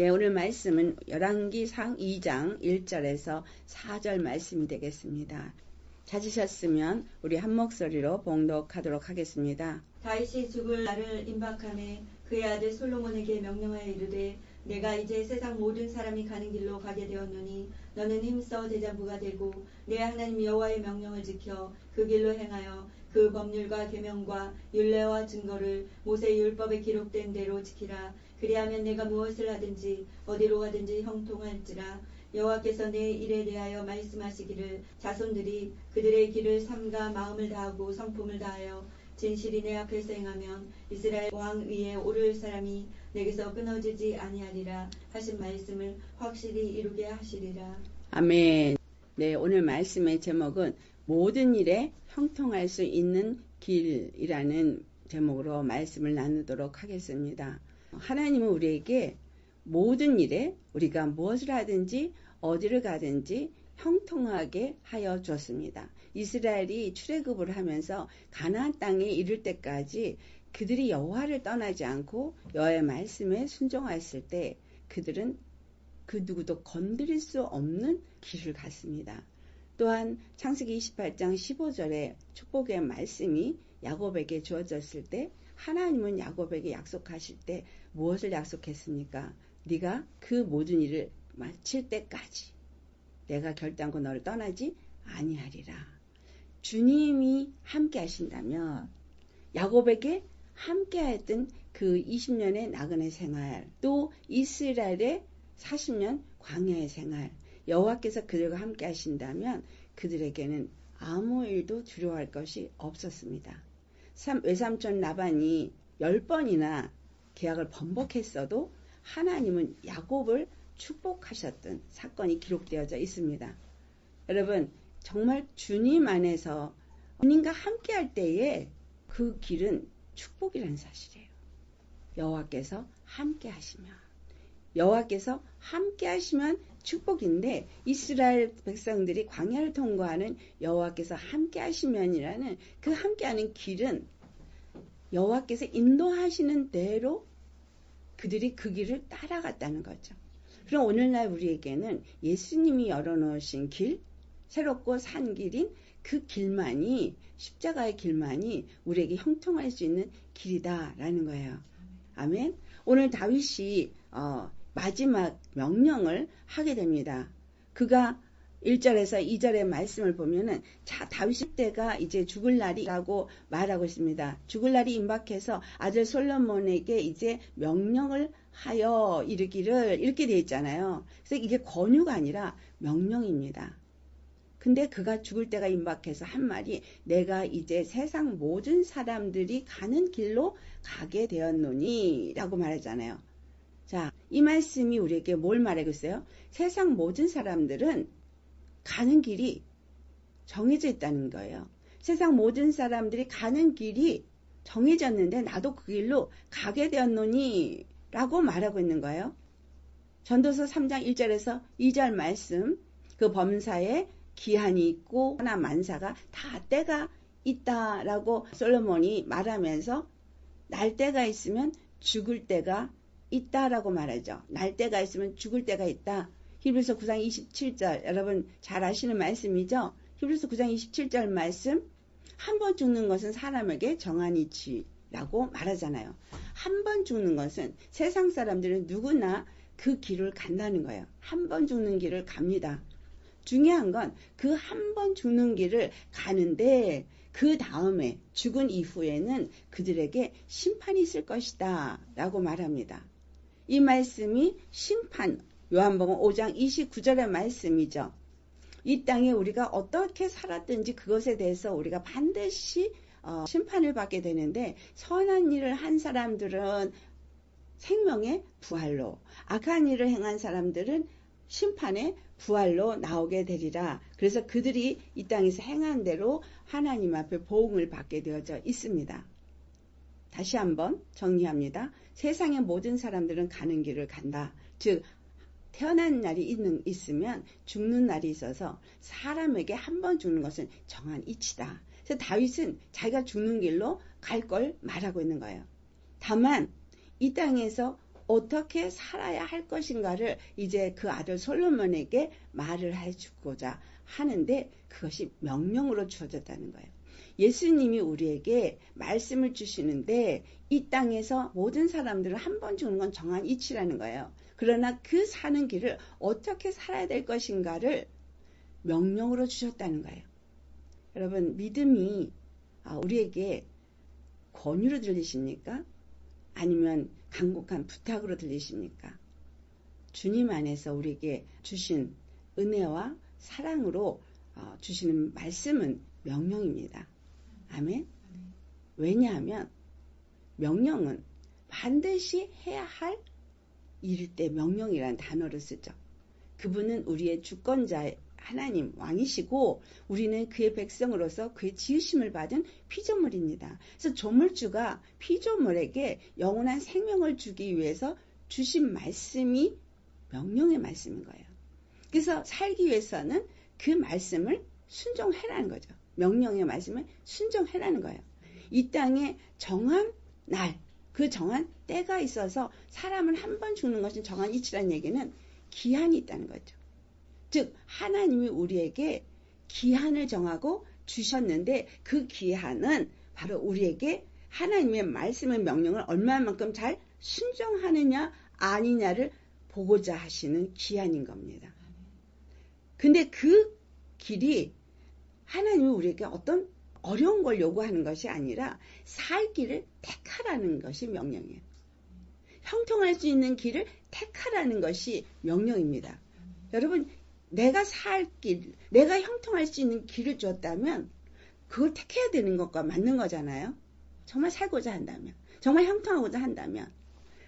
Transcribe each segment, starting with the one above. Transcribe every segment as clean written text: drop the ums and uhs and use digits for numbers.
네, 오늘 말씀은 열왕기상 2장 1절에서 4절 말씀이 되겠습니다. 찾으셨으면 우리 한 목소리로 봉독하도록 하겠습니다. 다윗이 죽을 날을 임박하매 그의 아들 솔로몬에게 명령하여 이르되 내가 이제 세상 모든 사람이 가는 길로 가게 되었노니 너는 힘써 대장부가 되고 내 하나님 여호와의 명령을 지켜 그 길로 행하여 그 법률과 계명과 율례와 증거를 모세의 율법에 기록된 대로 지키라. 그리하면 내가 무엇을 하든지 어디로 가든지 형통할지라. 여호와께서 내 일에 대하여 말씀하시기를 자손들이 그들의 길을 삼가 마음을 다하고 성품을 다하여 진실이 내 앞에서 행하면 이스라엘 왕 위에 오를 사람이 내게서 끊어지지 아니하리라 하신 말씀을 확실히 이루게 하시리라. 아멘. 네, 오늘 말씀의 제목은 모든 일에 형통할 수 있는 길이라는 제목으로 말씀을 나누도록 하겠습니다. 하나님은 우리에게 모든 일에 우리가 무엇을 하든지 어디를 가든지 형통하게 하여 주었습니다. 이스라엘이 출애굽을 하면서 가나안 땅에 이를 때까지 그들이 여호와를 떠나지 않고 여호와의 말씀에 순종했을 때 그들은 그 누구도 건드릴 수 없는 길을 갔습니다. 또한 창세기 28장 15절에 축복의 말씀이 야곱에게 주어졌을 때 하나님은 야곱에게 약속하실 때 무엇을 약속했습니까? 네가 그 모든 일을 마칠 때까지 내가 결단코 너를 떠나지 아니하리라. 주님이 함께 하신다면 야곱에게 함께했던 그 20년의 나그네 생활, 또 이스라엘의 40년 광야의 생활, 여호와께서 그들과 함께 하신다면 그들에게는 아무 일도 두려워할 것이 없었습니다. 외삼촌 라반이 10번이나 계약을 번복했어도 하나님은 야곱을 축복하셨던 사건이 기록되어져 있습니다. 여러분, 정말 주님 안에서 주님과 함께 할 때에 그 길은 축복이라는 사실이에요. 여호와께서 함께 하시면 축복인데 이스라엘 백성들이 광야를 통과하는 여호와께서 함께 하시면이라는 그 함께하는 길은 여호와께서 인도하시는 대로 그들이 그 길을 따라갔다는 거죠. 그럼 오늘날 우리에게는 예수님이 열어놓으신 길, 새롭고 산 길인 그 길만이, 십자가의 길만이 우리에게 형통할 수 있는 길이다라는 거예요. 아멘. 오늘 다윗이 마지막 명령을 하게 됩니다. 그가 1절에서 2절의 말씀을 보면은 다윗 때가 이제 죽을 날이라고 말하고 있습니다. 죽을 날이 임박해서 아들 솔로몬에게 이제 명령을 하여 이르기를 이렇게 되어 있잖아요. 그래서 이게 권유가 아니라 명령입니다. 근데 그가 죽을 때가 임박해서 한 말이 내가 이제 세상 모든 사람들이 가는 길로 가게 되었노니 라고 말하잖아요. 자, 이 말씀이 우리에게 뭘 말하고 있어요? 세상 모든 사람들은 가는 길이 정해져 있다는 거예요. 세상 모든 사람들이 가는 길이 정해졌는데 나도 그 길로 가게 되었노니 라고 말하고 있는 거예요. 전도서 3장 1절에서 2절 말씀, 그 범사에 기한이 있고 하나 만사가 다 때가 있다라고 솔로몬이 말하면서 날 때가 있으면 죽을 때가 있다라고 말하죠. 날 때가 있으면 죽을 때가 있다. 히브리서 9장 27절 여러분 잘 아시는 말씀이죠. 히브리서 9장 27절 말씀 한 번 죽는 것은 사람에게 정한 이치라고 말하잖아요. 한 번 죽는 것은 세상 사람들은 누구나 그 길을 간다는 거예요. 한 번 죽는 길을 갑니다. 중요한 건 그 한 번 죽는 길을 가는데 그 다음에 죽은 이후에는 그들에게 심판이 있을 것이다 라고 말합니다. 이 말씀이 심판, 요한복음 5장 29절의 말씀이죠. 이 땅에 우리가 어떻게 살았든지 그것에 대해서 우리가 반드시 심판을 받게 되는데 선한 일을 한 사람들은 생명의 부활로, 악한 일을 행한 사람들은 심판의 부활로 나오게 되리라. 그래서 그들이 이 땅에서 행한 대로 하나님 앞에 보응을 받게 되어져 있습니다. 다시 한번 정리합니다. 세상의 모든 사람들은 가는 길을 간다. 즉 태어난 날이 있으면 죽는 날이 있어서 사람에게 한 번 죽는 것은 정한 이치다. 그래서 다윗은 자기가 죽는 길로 갈 걸 말하고 있는 거예요. 다만 이 땅에서 어떻게 살아야 할 것인가를 이제 그 아들 솔로몬에게 말을 해주고자 하는데 그것이 명령으로 주어졌다는 거예요. 예수님이 우리에게 말씀을 주시는데 이 땅에서 모든 사람들은 한 번 죽는 건 정한 이치라는 거예요. 그러나 그 사는 길을 어떻게 살아야 될 것인가를 명령으로 주셨다는 거예요. 여러분, 믿음이 우리에게 권유로 들리십니까? 아니면 간곡한 부탁으로 들리십니까? 주님 안에서 우리에게 주신 은혜와 사랑으로 주시는 말씀은 명령입니다. 아멘. 왜냐하면 명령은 반드시 해야 할 일일 때 명령이라는 단어를 쓰죠. 그분은 우리의 주권자 하나님 왕이시고 우리는 그의 백성으로서 그의 지으심을 받은 피조물입니다. 그래서 조물주가 피조물에게 영원한 생명을 주기 위해서 주신 말씀이 명령의 말씀인 거예요. 그래서 살기 위해서는 그 말씀을 순종해라는 거죠. 명령의 말씀을 순종해라는 거예요. 이 땅에 정한 날, 그 정한 때가 있어서 사람은 한 번 죽는 것은 정한 이치라는 얘기는 기한이 있다는 거죠. 즉 하나님이 우리에게 기한을 정하고 주셨는데 그 기한은 바로 우리에게 하나님의 말씀의 명령을 얼마만큼 잘 순종하느냐 아니냐를 보고자 하시는 기한인 겁니다. 근데 그 길이 하나님이 우리에게 어떤 어려운 걸 요구하는 것이 아니라 살 길을 택하라는 것이 명령이에요. 형통할 수 있는 길을 택하라는 것이 명령입니다. 여러분, 내가 살 길, 내가 형통할 수 있는 길을 줬다면 그걸 택해야 되는 것과 맞는 거잖아요. 정말 살고자 한다면, 정말 형통하고자 한다면.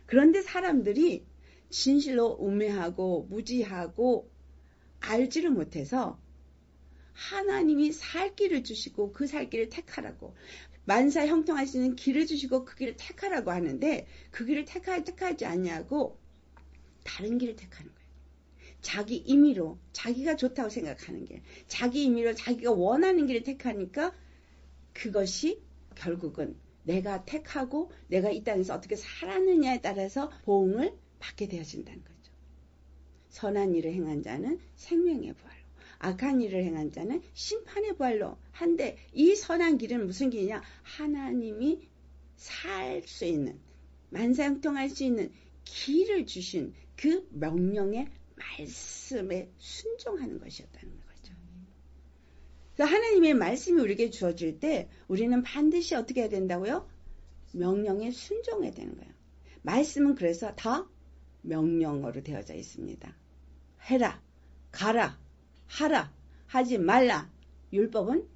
그런데 사람들이 진실로 우매하고 무지하고 알지를 못해서 하나님이 살 길을 주시고 그 살 길을 택하라고, 만사 형통할 수 있는 길을 주시고 그 길을 택하라고 하는데 그 길을 택하지 않냐고 다른 길을 택하는 거예요. 자기 임의로, 자기가 좋다고 생각하는 길, 자기 임의로 자기가 원하는 길을 택하니까 그것이 결국은 내가 택하고 내가 이 땅에서 어떻게 살았느냐에 따라서 보응을 받게 되어진다는 거죠. 선한 일을 행한 자는 생명의 부활로, 악한 일을 행한 자는 심판의 부활로 한데, 이 선한 길은 무슨 길이냐? 하나님이 살 수 있는, 만사형통할 수 있는 길을 주신 그 명령의 말씀에 순종하는 것이었다는 거죠. 그래서 하나님의 말씀이 우리에게 주어질 때 우리는 반드시 어떻게 해야 된다고요? 명령에 순종해야 되는 거예요. 말씀은 그래서 다 명령어로 되어져 있습니다. 해라, 가라, 하라, 하지 말라. 율법은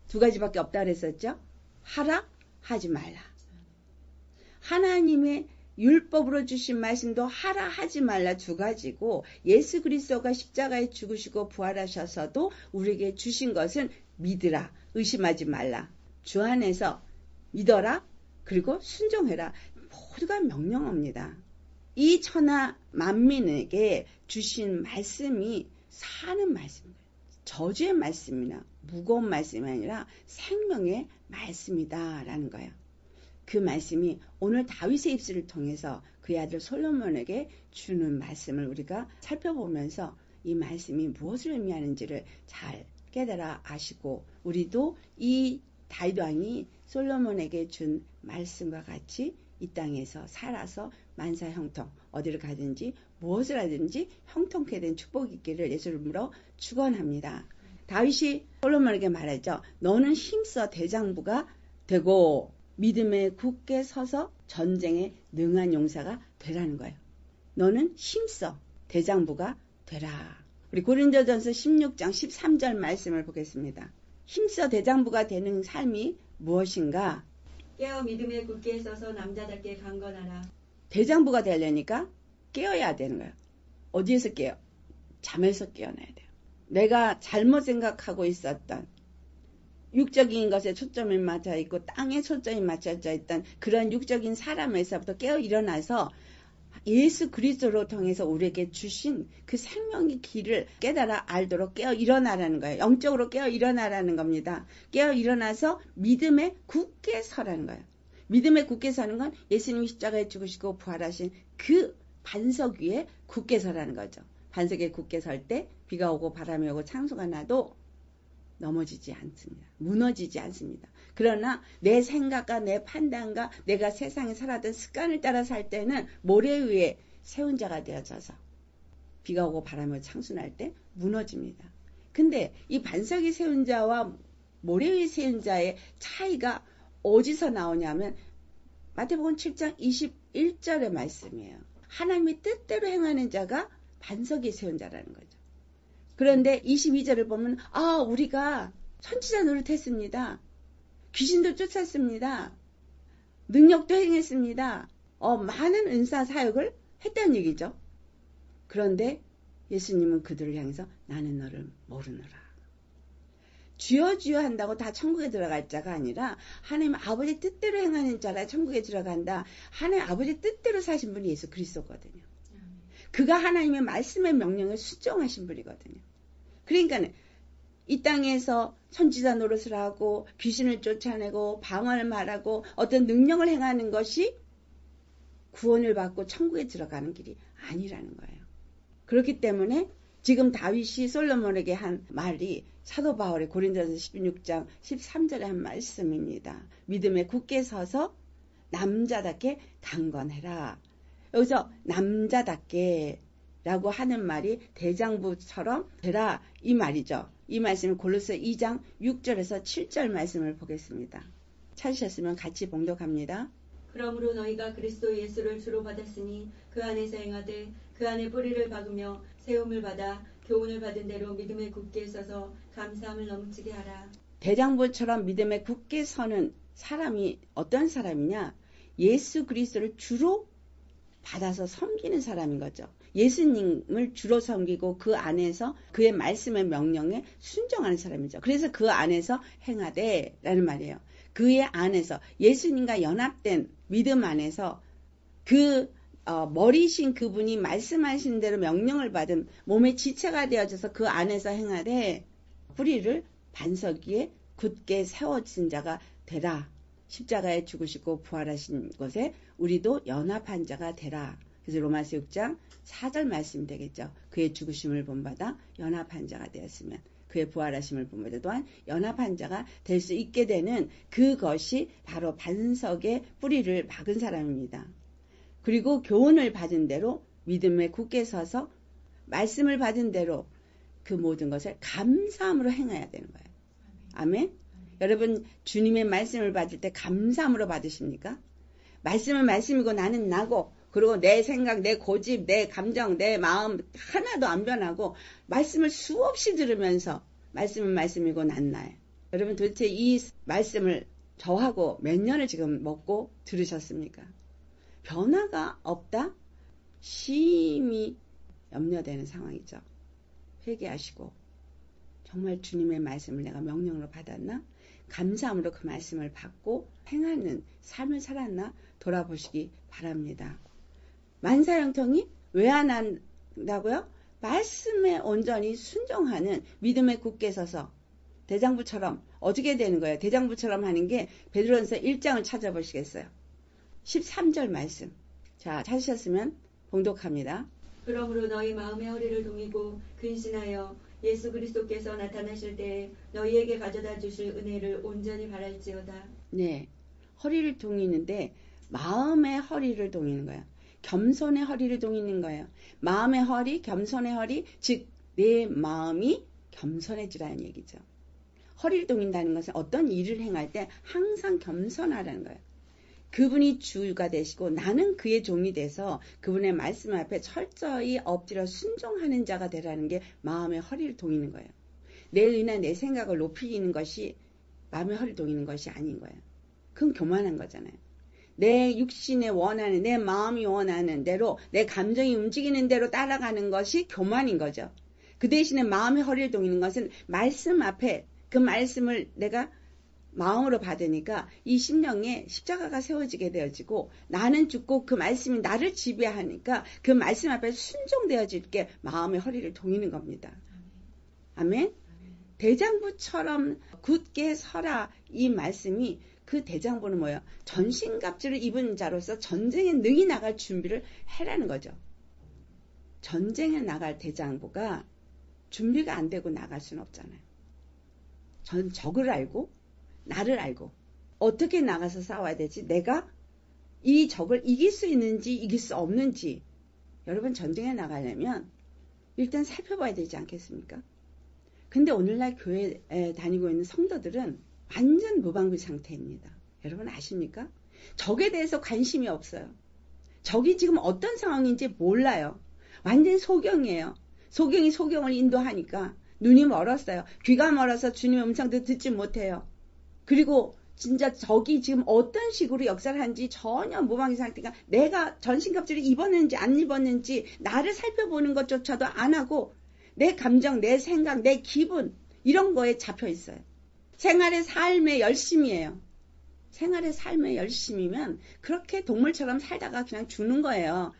두 가지밖에 없다 그랬었죠. 하라, 하지 말라. 하나님의 율법으로 주신 말씀도 하라 하지 말라 두 가지고, 예수 그리스도가 십자가에 죽으시고 부활하셔서도 우리에게 주신 것은 믿으라, 의심하지 말라, 주 안에서 믿어라, 그리고 순종해라. 모두가 명령합니다. 이 천하 만민에게 주신 말씀이 사는 말씀이에요. 저주의 말씀이나 무거운 말씀이 아니라 생명의 말씀이다라는 거예요. 그 말씀이 오늘 다윗의 입술을 통해서 그의 아들 솔로몬에게 주는 말씀을 우리가 살펴보면서 이 말씀이 무엇을 의미하는지를 잘 깨달아 아시고, 우리도 이 다윗 왕이 솔로몬에게 준 말씀과 같이 이 땅에서 살아서 만사 형통, 어디를 가든지 무엇을 하든지 형통케 된 축복이 있기를 예수 이름으로 축원합니다. 다윗이 솔로몬에게 말했죠. 너는 힘써 대장부가 되고 믿음에 굳게 서서 전쟁에 능한 용사가 되라는 거예요. 너는 힘써 대장부가 되라. 우리 고린도전서 16장 13절 말씀을 보겠습니다. 힘써 대장부가 되는 삶이 무엇인가? 깨어 믿음에 굳게 서서 남자답게 강건하라. 대장부가 되려니까 깨어야 되는 거예요. 어디에서 깨어? 잠에서 깨어나야 돼요. 내가 잘못 생각하고 있었던, 육적인 것에 초점이 맞춰 있고 땅에 초점이 맞춰져 있던 그런 육적인 사람에서부터 깨어 일어나서 예수 그리스도로 통해서 우리에게 주신 그 생명의 길을 깨달아 알도록 깨어 일어나라는 거예요. 영적으로 깨어 일어나라는 겁니다. 깨어 일어나서 믿음에 굳게 서라는 거예요. 믿음에 굳게 서는 건 예수님이 십자가에 죽으시고 부활하신 그 반석 위에 굳게 서라는 거죠. 반석에 굳게 설 때 비가 오고 바람이 오고 창수가 나도 넘어지지 않습니다. 무너지지 않습니다. 그러나 내 생각과 내 판단과 내가 세상에 살았던 습관을 따라 살 때는 모래 위에 세운 자가 되어져서 비가 오고 바람이 오고 창수 날 때 무너집니다. 근데 이 반석이 세운 자와 모래 위에 세운 자의 차이가 어디서 나오냐면 마태복음 7장 21절의 말씀이에요. 하나님의 뜻대로 행하는 자가 반석이 세운 자라는 거죠. 그런데 22절을 보면 우리가 선지자 노릇했습니다. 귀신도 쫓았습니다. 능력도 행했습니다. 많은 은사 사역을 했다는 얘기죠. 그런데 예수님은 그들을 향해서 나는 너를 모르노라. 주여 주여 한다고 다 천국에 들어갈 자가 아니라 하나님 아버지 뜻대로 행하는 자라 천국에 들어간다. 하나님 아버지 뜻대로 사신 분이 예수 그리스도거든요. 그가 하나님의 말씀의 명령을 순종하신 분이거든요. 그러니까 이 땅에서 선지자 노릇을 하고 귀신을 쫓아내고 방언을 말하고 어떤 능력을 행하는 것이 구원을 받고 천국에 들어가는 길이 아니라는 거예요. 그렇기 때문에 지금 다윗이 솔로몬에게 한 말이 사도 바울의 고린도전서 16장 13절에 한 말씀입니다. 믿음에 굳게 서서 남자답게 강건해라. 여기서 남자답게 라고 하는 말이 대장부처럼 되라 이 말이죠. 이 말씀은 골로새 2장 6절에서 7절 말씀을 보겠습니다. 찾으셨으면 같이 봉독합니다. 그러므로 너희가 그리스도 예수를 주로 받았으니 그 안에서 행하되 그 안에 뿌리를 박으며 세움을 받아 교훈을 받은 대로 믿음에 굳게 서서 감사함을 넘치게 하라. 대장부처럼 믿음에 굳게 서는 사람이 어떤 사람이냐? 예수 그리스도를 주로 받아서 섬기는 사람인 거죠. 예수님을 주로 섬기고 그 안에서 그의 말씀의 명령에 순종하는 사람이죠. 그래서 그 안에서 행하되 라는 말이에요. 그의 안에서 예수님과 연합된 믿음 안에서 머리신 그분이 말씀하신 대로 명령을 받은 몸의 지체가 되어져서 그 안에서 행하되 뿌리를 반석 위에 굳게 세워진 자가 되라. 십자가에 죽으시고 부활하신 것에 우리도 연합한 자가 되라. 그래서 로마서 6장 4절 말씀이 되겠죠. 그의 죽으심을 본받아 연합한 자가 되었으면 그의 부활하심을 본받아 또한 연합한 자가 될 수 있게 되는 그것이 바로 반석에 뿌리를 박은 사람입니다. 그리고 교훈을 받은 대로 믿음에 굳게 서서 말씀을 받은 대로 그 모든 것을 감사함으로 행해야 되는 거예요. 아멘? 여러분 주님의 말씀을 받을 때 감사함으로 받으십니까? 말씀은 말씀이고 나는 나고 그리고 내 생각, 내 고집, 내 감정, 내 마음 하나도 안 변하고 말씀을 수없이 들으면서 말씀은 말씀이고 난 나예요. 여러분 도대체 이 말씀을 저하고 몇 년을 지금 먹고 들으셨습니까? 변화가 없다? 심히 염려되는 상황이죠. 회개하시고 정말 주님의 말씀을 내가 명령으로 받았나? 감사함으로 그 말씀을 받고 행하는 삶을 살았나? 돌아보시기 바랍니다. 만사형통이 왜 안 한다고요? 말씀에 온전히 순종하는 믿음에 굳게 서서 대장부처럼 어떻게 되는 거예요? 대장부처럼 하는 게 베드로전서 1장을 찾아보시겠어요? 13절 말씀. 자, 찾으셨으면 봉독합니다. 그러므로 너희 마음의 허리를 동이고 근신하여 예수 그리스도께서 나타나실 때에 너희에게 가져다 주실 은혜를 온전히 바랄지어다. 네, 허리를 동이는데 마음의 허리를 동이는 거예요. 겸손의 허리를 동이는 거예요. 마음의 허리, 겸손의 허리, 즉 내 마음이 겸손해지라는 얘기죠. 허리를 동인다는 것은 어떤 일을 행할 때 항상 겸손하라는 거예요. 그분이 주가 되시고 나는 그의 종이 돼서 그분의 말씀 앞에 철저히 엎드려 순종하는 자가 되라는 게 마음의 허리를 동이는 거예요. 내 의나 내 생각을 높이는 것이 마음의 허리를 동이는 것이 아닌 거예요. 그건 교만한 거잖아요. 내 육신에 원하는, 내 마음이 원하는 대로, 내 감정이 움직이는 대로 따라가는 것이 교만인 거죠. 그 대신에 마음의 허리를 동이는 것은 말씀 앞에 그 말씀을 내가 마음으로 받으니까 이 심령에 십자가가 세워지게 되어지고 나는 죽고 그 말씀이 나를 지배하니까 그 말씀 앞에 순종되어질 게 마음의 허리를 동이는 겁니다. 아멘? 대장부처럼 굳게 서라 이 말씀이 그 대장부는 뭐예요? 전신갑주를 입은 자로서 전쟁에 능히 나갈 준비를 해라는 거죠. 전쟁에 나갈 대장부가 준비가 안 되고 나갈 수는 없잖아요. 적을 알고 나를 알고 어떻게 나가서 싸워야 되지? 내가 이 적을 이길 수 있는지 이길 수 없는지 여러분 전쟁에 나가려면 일단 살펴봐야 되지 않겠습니까? 근데 오늘날 교회에 다니고 있는 성도들은 완전 무방비 상태입니다. 여러분 아십니까? 적에 대해서 관심이 없어요. 적이 지금 어떤 상황인지 몰라요. 완전 소경이에요. 소경이 소경을 인도하니까 눈이 멀었어요. 귀가 멀어서 주님의 음성도 듣지 못해요. 그리고 진짜 적이 지금 어떤 식으로 역사를 하는지 전혀 무방비 상태가 내가 전신갑주를 입었는지 안 입었는지 나를 살펴보는 것조차도 안 하고 내 감정, 내 생각, 내 기분 이런 거에 잡혀 있어요. 생활의 삶의 열심이에요. 생활의 삶의 열심이면 그렇게 동물처럼 살다가 그냥 죽는 거예요.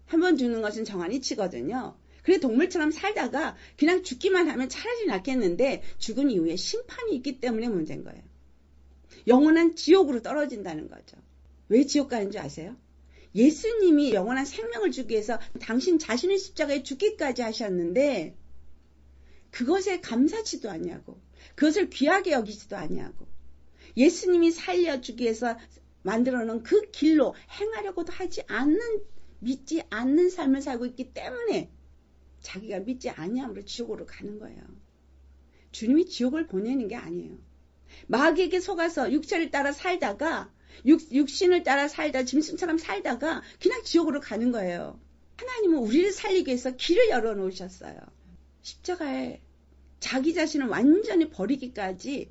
한번 죽는 것은 정한 이치거든요. 그래 동물처럼 살다가 그냥 죽기만 하면 차라리 낫겠는데 죽은 이후에 심판이 있기 때문에 문제인 거예요. 영원한 지옥으로 떨어진다는 거죠. 왜 지옥 가는 줄 아세요? 예수님이 영원한 생명을 주기 위해서 당신 자신의 십자가에 죽기까지 하셨는데 그것에 감사치도 않냐고 그것을 귀하게 여기지도 않냐고 예수님이 살려주기 위해서 만들어놓은 그 길로 행하려고도 하지 않는 믿지 않는 삶을 살고 있기 때문에 자기가 믿지 아니함으로 지옥으로 가는 거예요. 주님이 지옥을 보내는 게 아니에요. 마귀에게 속아서 육체를 따라 살다가 육신을 따라 살다 짐승처럼 살다가 그냥 지옥으로 가는 거예요. 하나님은 우리를 살리기 위해서 길을 열어놓으셨어요. 십자가에 자기 자신을 완전히 버리기까지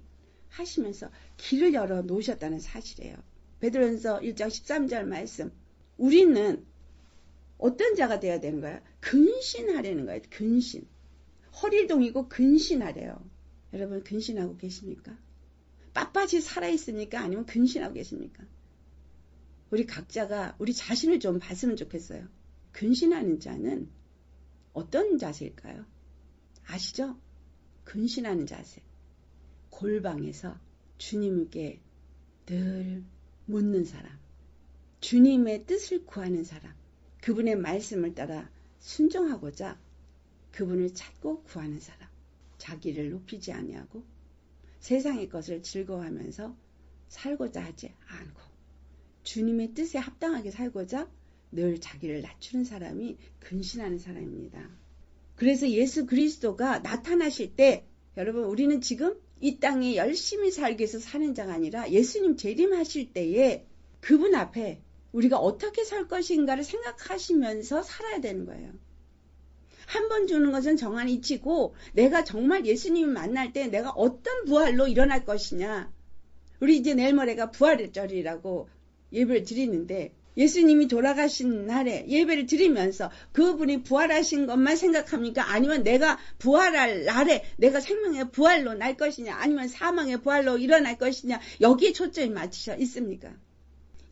하시면서 길을 열어놓으셨다는 사실이에요. 베드로전서 1장 13절 말씀. 우리는 어떤 자가 되어야 되는 거예요? 근신하려는 거예요. 근신. 허리를 동이고 근신하래요. 여러분 근신하고 계십니까? 빳빳이 살아있습니까? 아니면 근신하고 계십니까? 우리 각자가 우리 자신을 좀 봤으면 좋겠어요. 근신하는 자는 어떤 자세일까요? 아시죠? 근신하는 자세. 골방에서 주님께 늘 묻는 사람. 주님의 뜻을 구하는 사람. 그분의 말씀을 따라 순종하고자 그분을 찾고 구하는 사람. 자기를 높이지 아니하고 세상의 것을 즐거워하면서 살고자 하지 않고 주님의 뜻에 합당하게 살고자 늘 자기를 낮추는 사람이 근신하는 사람입니다. 그래서 예수 그리스도가 나타나실 때 여러분 우리는 지금 이 땅에 열심히 살기 위해서 사는 자가 아니라 예수님 재림하실 때에 그분 앞에 우리가 어떻게 살 것인가를 생각하시면서 살아야 되는 거예요. 한 번 주는 것은 정한 이치고 내가 정말 예수님을 만날 때 내가 어떤 부활로 일어날 것이냐. 우리 이제 내일 모레가 부활절이라고 예배를 드리는데 예수님이 돌아가신 날에 예배를 드리면서 그분이 부활하신 것만 생각합니까? 아니면 내가 부활할 날에 내가 생명의 부활로 날 것이냐 아니면 사망의 부활로 일어날 것이냐 여기에 초점이 맞춰 있습니까?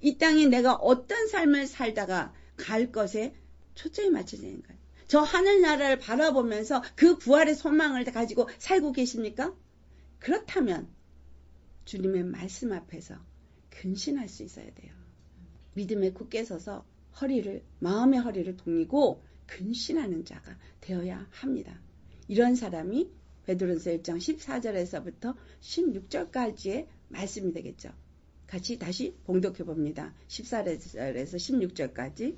이 땅에 내가 어떤 삶을 살다가 갈 것에 초점이 맞춰지는 거예요. 저 하늘나라를 바라보면서 그 부활의 소망을 가지고 살고 계십니까? 그렇다면 주님의 말씀 앞에서 근신할 수 있어야 돼요. 믿음에 굳게 서서 마음의 허리를 동이고 근신하는 자가 되어야 합니다. 이런 사람이 베드로전서 1장 14절에서부터 16절까지의 말씀이 되겠죠. 같이 다시 봉독해 봅니다. 14절에서 16절까지.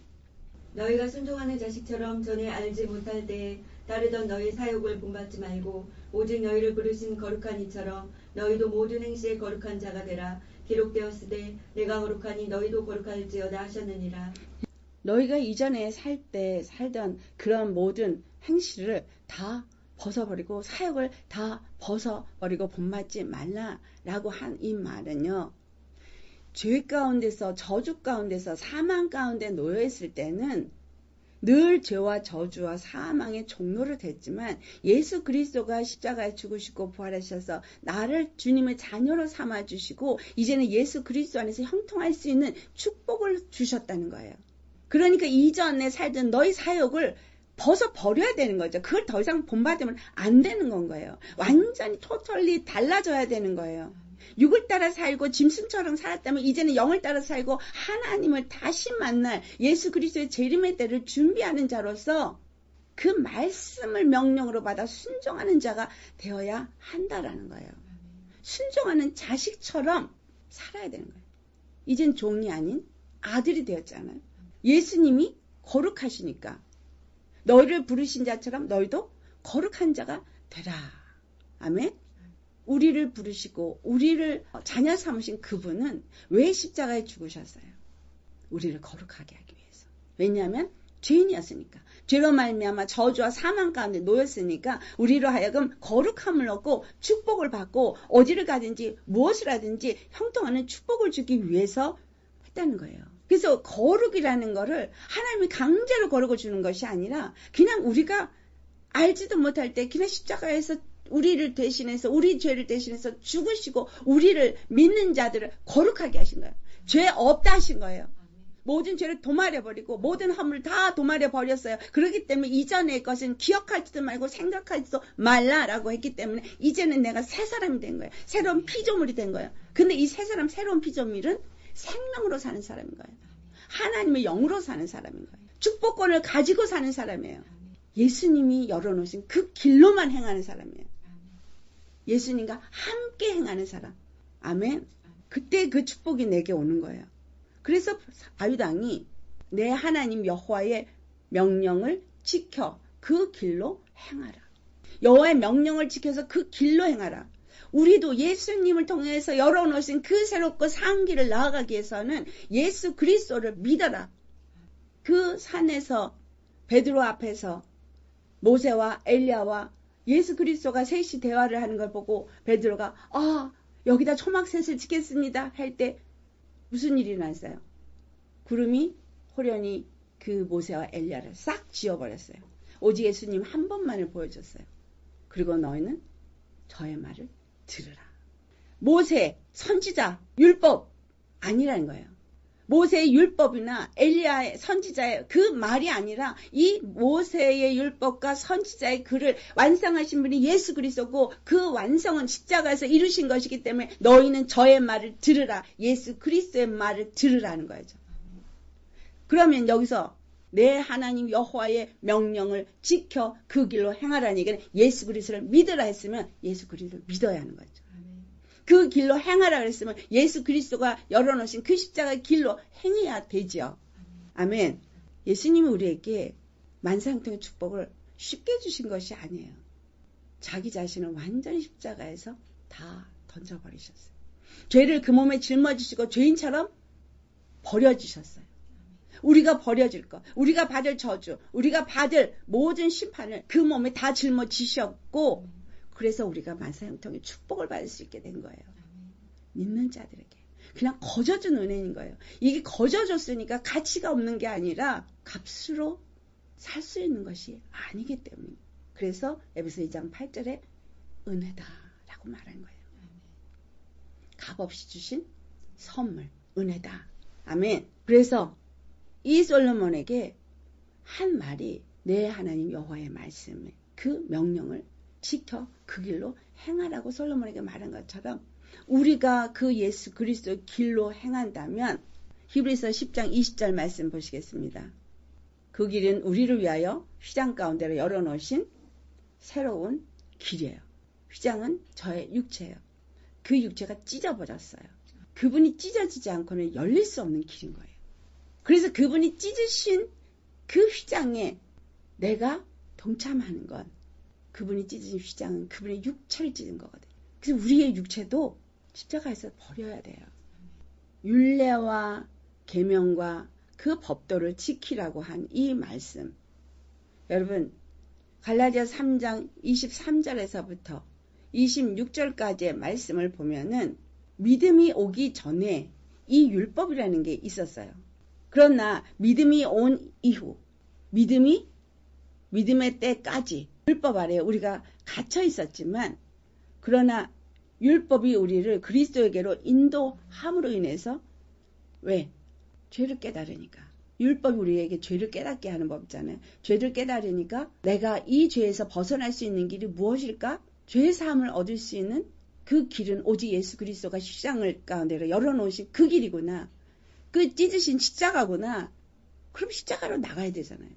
너희가 순종하는 자식처럼 전에 알지 못할 때에 따르던 너희 사욕을 본받지 말고 오직 너희를 부르신 거룩한 이처럼 너희도 모든 행실에 거룩한 자가 되라. 기록되었으되 내가 거룩하니 너희도 거룩할지어다 하셨느니라. 너희가 이전에 살 때 살던 그런 모든 행실을 다 벗어버리고 사욕을 다 벗어버리고 본받지 말라라고 한 이 말은요. 죄 가운데서 저주 가운데서 사망 가운데 놓여있을 때는 늘 죄와 저주와 사망의 종로를 됐지만 예수 그리스도가 십자가에 죽으시고 부활하셔서 나를 주님의 자녀로 삼아주시고 이제는 예수 그리스도 안에서 형통할 수 있는 축복을 주셨다는 거예요. 그러니까 이전에 살던 너희 사욕을 벗어버려야 되는 거죠. 그걸 더 이상 본받으면 안 되는 건 거예요. 완전히 토털리 달라져야 되는 거예요. 육을 따라 살고 짐승처럼 살았다면 이제는 영을 따라 살고 하나님을 다시 만날 예수 그리스도의 재림의 때를 준비하는 자로서 그 말씀을 명령으로 받아 순종하는 자가 되어야 한다라는 거예요. 순종하는 자식처럼 살아야 되는 거예요. 이젠 종이 아닌 아들이 되었잖아요. 예수님이 거룩하시니까 너희를 부르신 자처럼 너희도 거룩한 자가 되라. 아멘. 우리를 부르시고 우리를 자녀 삼으신 그분은 왜 십자가에 죽으셨어요? 우리를 거룩하게 하기 위해서. 왜냐하면 죄인이었으니까. 죄로 말미암아 저주와 사망 가운데 놓였으니까 우리로 하여금 거룩함을 얻고 축복을 받고 어디를 가든지 무엇을 하든지 형통하는 축복을 주기 위해서 했다는 거예요. 그래서 거룩이라는 거를 하나님이 강제로 거룩을 주는 것이 아니라 그냥 우리가 알지도 못할 때 그냥 십자가에서 우리를 대신해서 우리 죄를 대신해서 죽으시고 우리를 믿는 자들을 거룩하게 하신 거예요. 죄 없다 하신 거예요. 모든 죄를 도말해버리고 모든 허물을 다 도말해버렸어요. 그렇기 때문에 이전의 것은 기억하지도 말고 생각하지도 말라라고 했기 때문에 이제는 내가 새 사람이 된 거예요. 새로운 피조물이 된 거예요. 근데 이 새 사람, 새로운 피조물은 생명으로 사는 사람인 거예요. 하나님의 영으로 사는 사람인 거예요. 축복권을 가지고 사는 사람이에요. 예수님이 열어놓으신 그 길로만 행하는 사람이에요. 예수님과 함께 행하는 사람. 아멘. 그때 그 축복이 내게 오는 거예요. 그래서 다윗 왕이 내 하나님 여호와의 명령을 지켜 그 길로 행하라. 여호와의 명령을 지켜서 그 길로 행하라. 우리도 예수님을 통해서 열어놓으신 그 새롭고 산 길을 나아가기 위해서는 예수 그리스도를 믿어라. 그 산에서 베드로 앞에서 모세와 엘리야와 예수 그리스도가 셋이 대화를 하는 걸 보고 베드로가 여기다 초막셋을 짓겠습니다 할 때 무슨 일이 났어요? 구름이 호련히 그 모세와 엘리야를 싹 지워버렸어요. 오직 예수님 한 번만을 보여줬어요. 그리고 너희는 저의 말을 들으라. 모세, 선지자, 율법 아니라는 거예요. 모세의 율법이나 엘리야의 선지자의 그 말이 아니라 이 모세의 율법과 선지자의 글을 완성하신 분이 예수 그리스도고 그 완성은 십자가에서 이루신 것이기 때문에 너희는 저의 말을 들으라. 예수 그리스도의 말을 들으라는 거죠. 그러면 여기서 내 하나님 여호와의 명령을 지켜 그 길로 행하라는 얘기는 예수 그리스도를 믿으라 했으면 예수 그리스도를 믿어야 하는 거죠. 그 길로 행하라 그랬으면 예수 그리스도가 열어놓으신 그 십자가의 길로 행해야 되죠. 아멘. 예수님이 우리에게 만상통의 축복을 쉽게 주신 것이 아니에요. 자기 자신을 완전히 십자가에서 다 던져버리셨어요. 죄를 그 몸에 짊어지시고 죄인처럼 버려주셨어요. 우리가 버려질 것, 우리가 받을 저주, 우리가 받을 모든 심판을 그 몸에 다 짊어지셨고 그래서 우리가 만사형통의 축복을 받을 수 있게 된 거예요. 믿는 자들에게. 그냥 거저준 은혜인 거예요. 이게 거저줬으니까 가치가 없는 게 아니라 값으로 살 수 있는 것이 아니기 때문에. 그래서 에베소 2장 8절에 은혜다라고 말한 거예요. 값없이 주신 선물, 은혜다. 아멘. 그래서 이 솔로몬에게 한 말이 내 하나님 여호와의 말씀을 그 명령을 지켜 그 길로 행하라고 솔로몬에게 말한 것처럼 우리가 그 예수 그리스도의 길로 행한다면 히브리서 10장 20절 말씀 보시겠습니다. 그 길은 우리를 위하여 휘장 가운데로 열어놓으신 새로운 길이에요. 휘장은 저의 육체예요. 그 육체가 찢어버렸어요. 그분이 찢어지지 않고는 열릴 수 없는 길인 거예요. 그래서 그분이 찢으신 그 휘장에 내가 동참하는 건 그분이 찢으신 휘장은 그분의 육체를 찢은 거거든요. 그래서 우리의 육체도 십자가에서 버려야 돼요. 율례와 계명과 그 법도를 지키라고 한 이 말씀. 여러분 갈라디아 3장 23절에서부터 26절까지의 말씀을 보면은 믿음이 오기 전에 이 율법이라는 게 있었어요. 그러나 믿음이 온 이후 믿음의 때까지 율법 아래에 우리가 갇혀 있었지만 그러나 율법이 우리를 그리스도에게로 인도함으로 인해서 왜? 죄를 깨달으니까. 율법이 우리에게 죄를 깨닫게 하는 법이잖아요. 죄를 깨달으니까 내가 이 죄에서 벗어날 수 있는 길이 무엇일까? 죄의 사함을 얻을 수 있는 그 길은 오직 예수 그리스도가 십자가를 가운데로 열어놓으신 그 길이구나. 그 찢으신 십자가구나. 그럼 십자가로 나가야 되잖아요.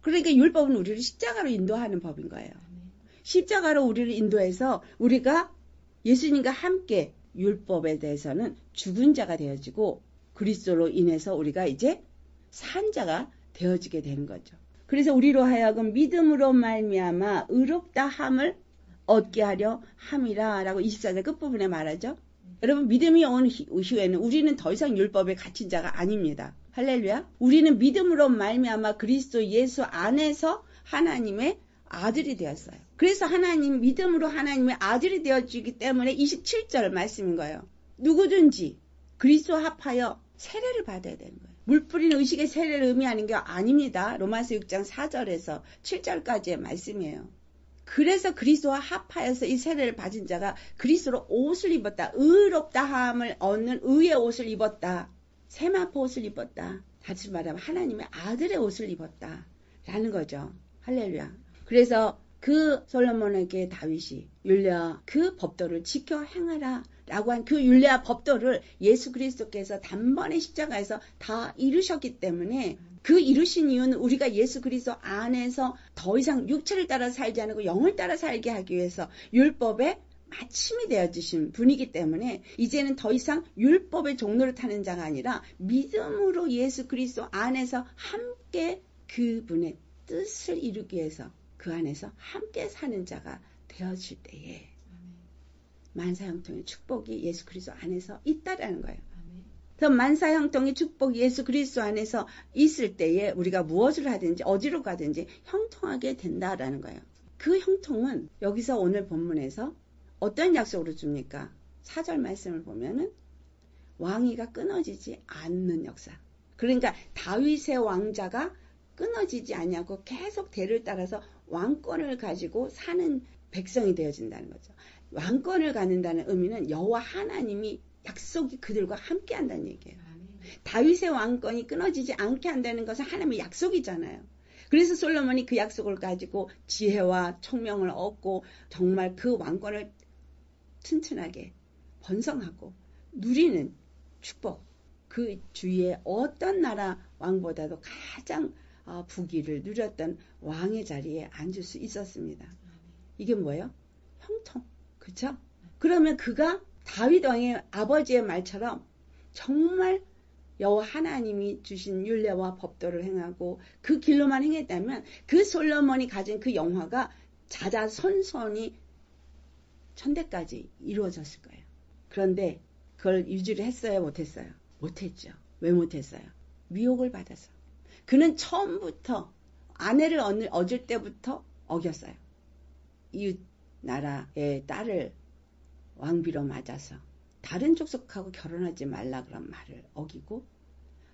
그러니까 율법은 우리를 십자가로 인도하는 법인 거예요. 십자가로 우리를 인도해서 우리가 예수님과 함께 율법에 대해서는 죽은 자가 되어지고 그리스도로 인해서 우리가 이제 산 자가 되어지게 되는 거죠. 그래서 우리로 하여금 믿음으로 말미암아 의롭다 함을 얻게 하려 함이라 라고 24절 끝부분에 말하죠. 여러분 믿음이 온 이후에는 우리는 더 이상 율법에 갇힌 자가 아닙니다. 할렐루야. 우리는 믿음으로 말미암아 그리스도 예수 안에서 하나님의 아들이 되었어요. 그래서 하나님 믿음으로 하나님의 아들이 되어지기 때문에 27절 말씀인 거예요. 누구든지 그리스도 합하여 세례를 받아야 되는 거예요. 물 뿌리는 의식의 세례를 의미하는 게 아닙니다. 로마서 6장 4절에서 7절까지의 말씀이에요. 그래서 그리스도와 합하여서 이 세례를 받은 자가 그리스도로 옷을 입었다. 의롭다 함을 얻는 의의 옷을 입었다. 세마포 옷을 입었다. 다시 말하면 하나님의 아들의 옷을 입었다. 라는 거죠. 할렐루야. 그래서 그 솔로몬에게 다윗이 율례와 그 법도를 지켜 행하라 라고 한 그 율례와 법도를 예수 그리스도께서 단번에 십자가에서 다 이루셨기 때문에 그 이루신 이유는 우리가 예수 그리스도 안에서 더 이상 육체를 따라 살지 않고 영을 따라 살게 하기 위해서 율법의 마침이 되어주신 분이기 때문에 이제는 더 이상 율법의 종로를 타는 자가 아니라 믿음으로 예수 그리스도 안에서 함께 그분의 뜻을 이루기 위해서 그 안에서 함께 사는 자가 되어질 때에 만사형통의 축복이 예수 그리스도 안에서 있다라는 거예요. 그래서 만사형통의 축복이 예수 그리스도 안에서 있을 때에 우리가 무엇을 하든지 어디로 가든지 형통하게 된다라는 거예요. 그 형통은 여기서 오늘 본문에서 어떤 약속으로 줍니까? 4절 말씀을 보면은 왕위가 끊어지지 않는 역사. 그러니까 다윗의 왕자가 끊어지지 않냐고 계속 대를 따라서 왕권을 가지고 사는 백성이 되어진다는 거죠. 왕권을 갖는다는 의미는 여호와 하나님이 약속이 그들과 함께 한다는 얘기예요. 다윗의 왕권이 끊어지지 않게 한다는 것은 하나님의 약속이잖아요. 그래서 솔로몬이 그 약속을 가지고 지혜와 총명을 얻고 정말 그 왕권을 튼튼하게 번성하고 누리는 축복. 그 주위에 어떤 나라 왕보다도 가장 부귀를 누렸던 왕의 자리에 앉을 수 있었습니다. 이게 뭐예요? 형통. 그렇죠? 그러면 그가 다윗 왕의 아버지의 말처럼 정말 여호와 하나님이 주신 율례와 법도를 행하고 그 길로만 행했다면 그 솔로몬이 가진 그 영화가 자자손손이 천대까지 이루어졌을 거예요. 그런데 그걸 유지를 했어요? 못했어요? 못했죠. 왜 못했어요? 미혹을 받아서. 그는 처음부터 아내를 얻을 때부터 어겼어요. 이웃 나라의 딸을 왕비로 맞아서 다른 족속하고 결혼하지 말라 그런 말을 어기고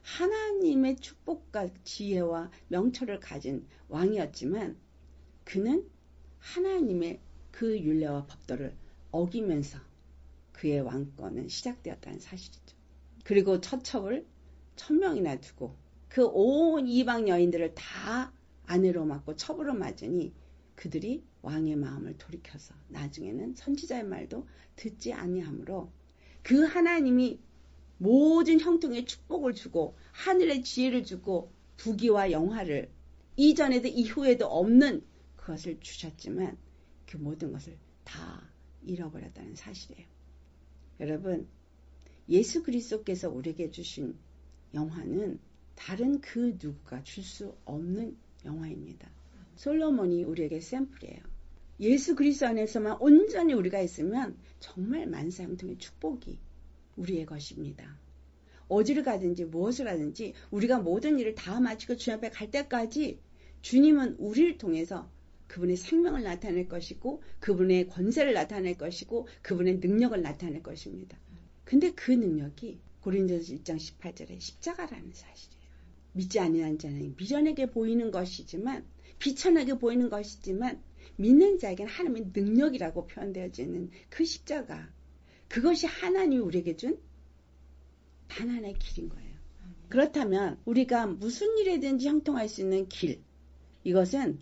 하나님의 축복과 지혜와 명철을 가진 왕이었지만 그는 하나님의 그 율례와 법도를 어기면서 그의 왕권은 시작되었다는 사실이죠. 그리고 처첩을 1000명이나 두고 그 온 이방 여인들을 다 아내로 맞고 첩으로 맞으니 그들이 왕의 마음을 돌이켜서 나중에는 선지자의 말도 듣지 아니하므로 그 하나님이 모든 형통의 축복을 주고 하늘의 지혜를 주고 부귀와 영화를 이전에도 이후에도 없는 그것을 주셨지만 그 모든 것을 다 잃어버렸다는 사실이에요. 여러분, 예수 그리스도께서 우리에게 주신 영화는 다른 그 누구가 줄 수 없는 영화입니다. 솔로몬이 우리에게 샘플이에요. 예수 그리스도 안에서만 온전히 우리가 있으면 정말 만사형통의 축복이 우리의 것입니다. 어디를 가든지 무엇을 하든지 우리가 모든 일을 다 마치고 주님 앞에 갈 때까지 주님은 우리를 통해서 그분의 생명을 나타낼 것이고 그분의 권세를 나타낼 것이고 그분의 능력을 나타낼 것입니다. 근데 그 능력이 고린도서 1장 18절에 십자가라는 사실이에요. 믿지 아니하는 자는 미련하게 보이는 것이지만 비천하게 보이는 것이지만 믿는 자에게는 하나님의 능력이라고 표현되어지는 그 십자가, 그것이 하나님이 우리에게 준 단 하나의 길인 거예요. 그렇다면 우리가 무슨 일에든지 형통할 수 있는 길, 이것은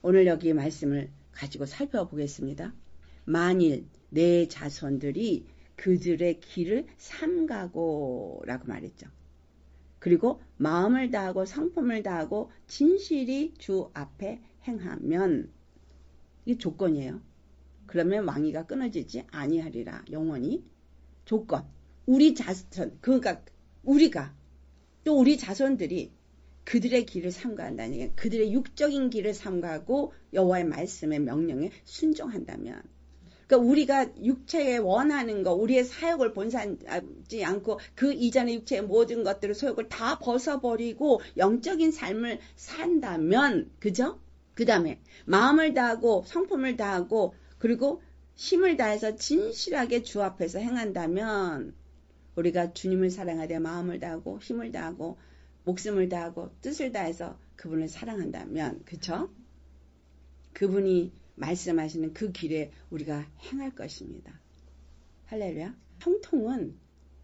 오늘 여기 말씀을 가지고 살펴보겠습니다. 만일 내 자손들이 그들의 길을 삼가고 라고 말했죠. 그리고 마음을 다하고 성품을 다하고 진실이 주 앞에 행하면, 이게 조건이에요. 그러면 왕위가 끊어지지 아니하리라. 영원히. 조건. 우리 자손, 그러니까 우리가 또 우리 자손들이 그들의 길을 삼가한다는 얘기예요. 그들의 육적인 길을 삼가고 여호와의 말씀의 명령에 순종한다면, 그러니까 우리가 육체에 원하는 거, 우리의 사욕을 본산하지 않고 그 이전의 육체의 모든 것들을 소욕을 다 벗어버리고 영적인 삶을 산다면, 그죠? 그 다음에 마음을 다하고 성품을 다하고 그리고 힘을 다해서 진실하게 주 앞에서 행한다면, 우리가 주님을 사랑하되 마음을 다하고 힘을 다하고 목숨을 다하고 뜻을 다해서 그분을 사랑한다면, 그쵸? 그분이 말씀하시는 그 길에 우리가 행할 것입니다. 할렐루야. 형통은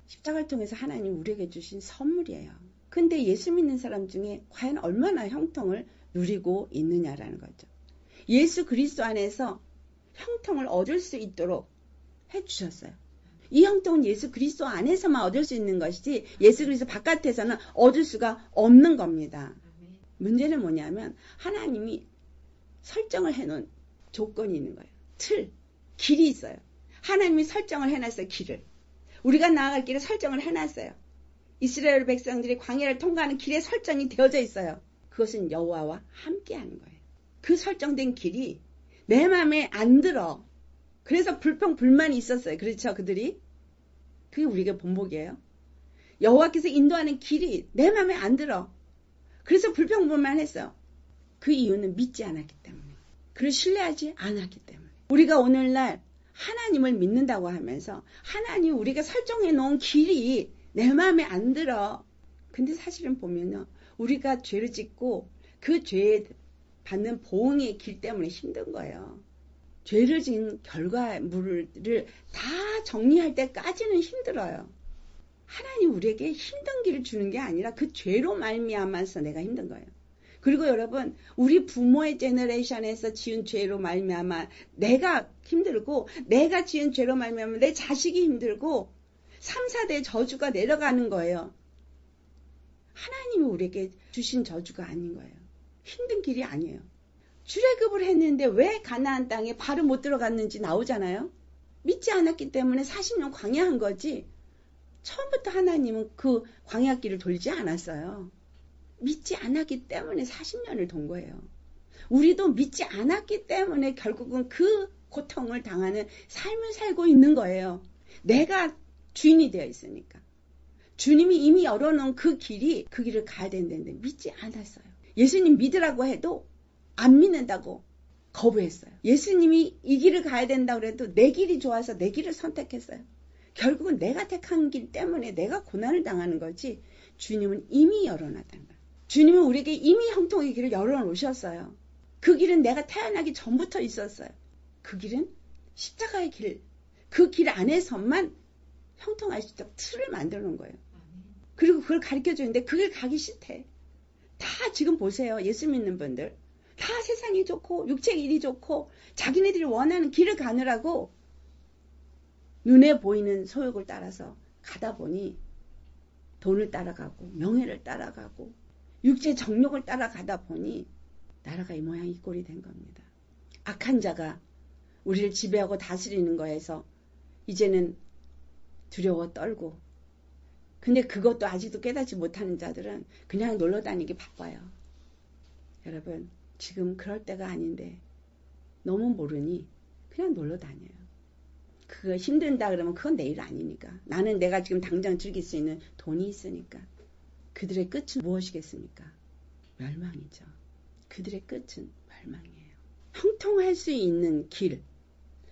십자가를 통해서 하나님 우리에게 주신 선물이에요. 근데 예수 믿는 사람 중에 과연 얼마나 형통을 누리고 있느냐라는 거죠. 예수 그리스도 안에서 형통을 얻을 수 있도록 해주셨어요. 이 형통은 예수 그리스도 안에서만 얻을 수 있는 것이지 예수 그리스도 바깥에서는 얻을 수가 없는 겁니다. 문제는 뭐냐면 하나님이 설정을 해놓은 조건이 있는 거예요. 틀, 길이 있어요. 하나님이 설정을 해놨어요. 길을. 우리가 나아갈 길을 설정을 해놨어요. 이스라엘 백성들이 광야를 통과하는 길에 설정이 되어져 있어요. 그것은 여호와와 함께하는 거예요. 그 설정된 길이 내 마음에 안 들어. 그래서 불평불만이 있었어요. 그렇죠? 그들이. 그게 우리에게 본보기예요. 여호와께서 인도하는 길이 내 마음에 안 들어. 그래서 불평불만했어요. 그 이유는 믿지 않았기 때문에. 그를 신뢰하지 않았기 때문에. 우리가 오늘날 하나님을 믿는다고 하면서 하나님 우리가 설정해 놓은 길이 내 마음에 안 들어. 근데 사실은 보면요. 우리가 죄를 짓고 그 죄에 받는 보응의 길 때문에 힘든 거예요. 죄를 지은 결과물을 다 정리할 때까지는 힘들어요. 하나님 우리에게 힘든 길을 주는 게 아니라 그 죄로 말미암아서 내가 힘든 거예요. 그리고 여러분, 우리 부모의 제너레이션에서 지은 죄로 말미암아 내가 힘들고, 내가 지은 죄로 말미암아 내 자식이 힘들고 3, 4대 저주가 내려가는 거예요. 하나님이 우리에게 주신 저주가 아닌 거예요. 힘든 길이 아니에요. 출애굽을 했는데 왜 가나안 땅에 발을 못 들어갔는지 나오잖아요. 믿지 않았기 때문에 40년 광야한 거지. 처음부터 하나님은 그 광야길을 돌지 않았어요. 믿지 않았기 때문에 40년을 돈 거예요. 우리도 믿지 않았기 때문에 결국은 그 고통을 당하는 삶을 살고 있는 거예요. 내가 주인이 되어 있으니까. 주님이 이미 열어놓은 그 길을 가야 된다는데 믿지 않았어요. 예수님 믿으라고 해도 안 믿는다고 거부했어요. 예수님이 이 길을 가야 된다고 해도 내 길이 좋아서 내 길을 선택했어요. 결국은 내가 택한 길 때문에 내가 고난을 당하는 거지 주님은 이미 열어놨다는 거예요. 주님은 우리에게 이미 형통의 길을 열어놓으셨어요. 그 길은 내가 태어나기 전부터 있었어요. 그 길은 십자가의 길, 그 길 안에서만 형통할 수 있도록 틀을 만들어 놓은 거예요. 그리고 그걸 가르쳐 주는데 그 길 가기 싫대. 다 지금 보세요. 예수 믿는 분들. 다 세상이 좋고 육체의 일이 좋고 자기네들이 원하는 길을 가느라고 눈에 보이는 소욕을 따라서 가다 보니 돈을 따라가고 명예를 따라가고 육체 정욕을 따라가다 보니 나라가 이 모양 이 꼴이 된 겁니다. 악한 자가 우리를 지배하고 다스리는 거에서 이제는 두려워 떨고, 근데 그것도 아직도 깨닫지 못하는 자들은 그냥 놀러 다니기 바빠요. 여러분, 지금 그럴 때가 아닌데 너무 모르니 그냥 놀러 다녀요. 그거 힘든다 그러면 그건 내일 아니니까. 나는 내가 지금 당장 즐길 수 있는 돈이 있으니까. 그들의 끝은 무엇이겠습니까? 멸망이죠. 그들의 끝은 멸망이에요. 형통할 수 있는 길,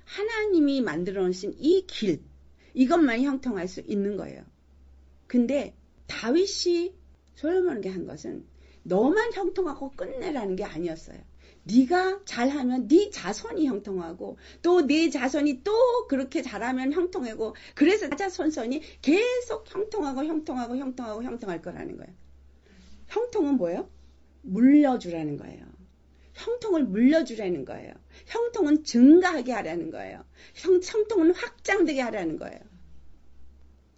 하나님이 만들어 놓으신 이 길, 이것만 형통할 수 있는 거예요. 근데 다윗이 솔로몬에게 한 것은 너만 형통하고 끝내라는 게 아니었어요. 네가 잘하면 네 자손이 형통하고 또 네 자손이 또 그렇게 잘하면 형통하고, 그래서 자손이 계속 형통할 거라는 거예요. 형통은 뭐예요? 물려주라는 거예요. 형통을 물려주라는 거예요. 형통은 증가하게 하라는 거예요. 형통은 확장되게 하라는 거예요.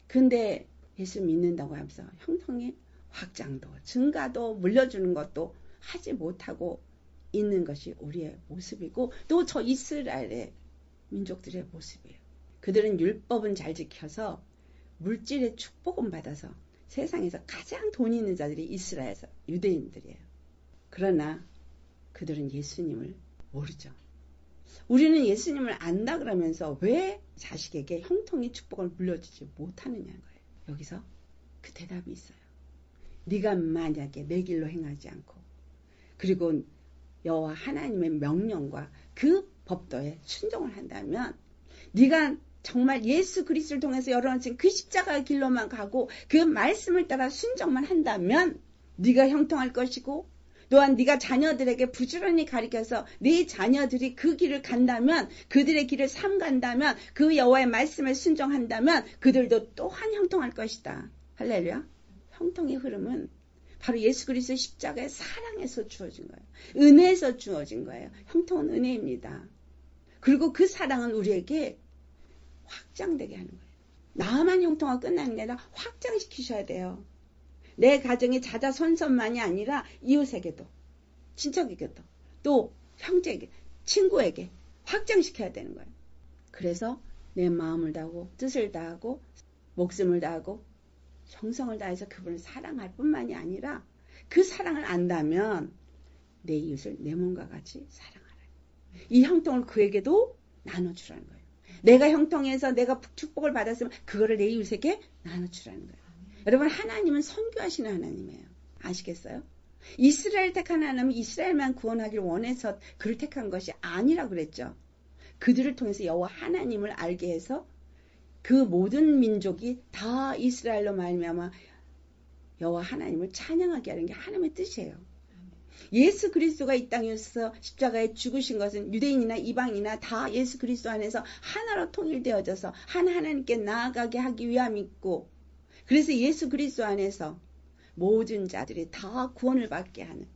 근데 예수 믿는다고 하면서 형통의 확장도 증가도 물려주는 것도 하지 못하고 있는 것이 우리의 모습이고 또 저 이스라엘의 민족들의 모습이에요. 그들은 율법은 잘 지켜서 물질의 축복은 받아서 세상에서 가장 돈 있는 자들이 이스라엘에서 유대인들이에요. 그러나 그들은 예수님을 모르죠. 우리는 예수님을 안다 그러면서 왜 자식에게 형통의 축복을 물려주지 못하느냐는 거예요. 여기서 그 대답이 있어요. 네가 만약에 내 길로 행하지 않고 그리고 여호와 하나님의 명령과 그 법도에 순종을 한다면 네가 정말 예수 그리스도를 통해서 열어놓은 그 십자가의 길로만 가고 그 말씀을 따라 순종만 한다면 네가 형통할 것이고 또한 네가 자녀들에게 부지런히 가르쳐서 네 자녀들이 그 길을 간다면 그들의 길을 삼간다면 그 여호와의 말씀을 순종한다면 그들도 또한 형통할 것이다. 할렐루야. 형통의 흐름은 바로 예수 그리스도의 십자가의 사랑에서 주어진 거예요. 은혜에서 주어진 거예요. 형통은 은혜입니다. 그리고 그 사랑은 우리에게 확장되게 하는 거예요. 나만 형통하고 끝나는 게 아니라 확장시키셔야 돼요. 내 가정의 자자손손만이 아니라 이웃에게도 친척에게도 또 형제에게 친구에게 확장시켜야 되는 거예요. 그래서 내 마음을 다하고 뜻을 다하고 목숨을 다하고 정성을 다해서 그분을 사랑할 뿐만이 아니라 그 사랑을 안다면 내 이웃을 내 몸과 같이 사랑하라. 이 형통을 그에게도 나눠주라는 거예요. 내가 형통해서 내가 축복을 받았으면 그거를 내 이웃에게 나눠주라는 거예요. 여러분 하나님은 선교하시는 하나님이에요. 아시겠어요? 이스라엘 택한 하나님은 이스라엘만 구원하기를 원해서 그를 택한 것이 아니라고 그랬죠. 그들을 통해서 여호와 하나님을 알게 해서 그 모든 민족이 다 이스라엘로 말미암아 여호와 하나님을 찬양하게 하는 게 하나님의 뜻이에요. 예수 그리스도가 이 땅에서 십자가에 죽으신 것은 유대인이나 이방이나 다 예수 그리스도 안에서 하나로 통일되어져서 하나님께 나아가게 하기 위함이고 그래서 예수 그리스도 안에서 모든 자들이 다 구원을 받게 하는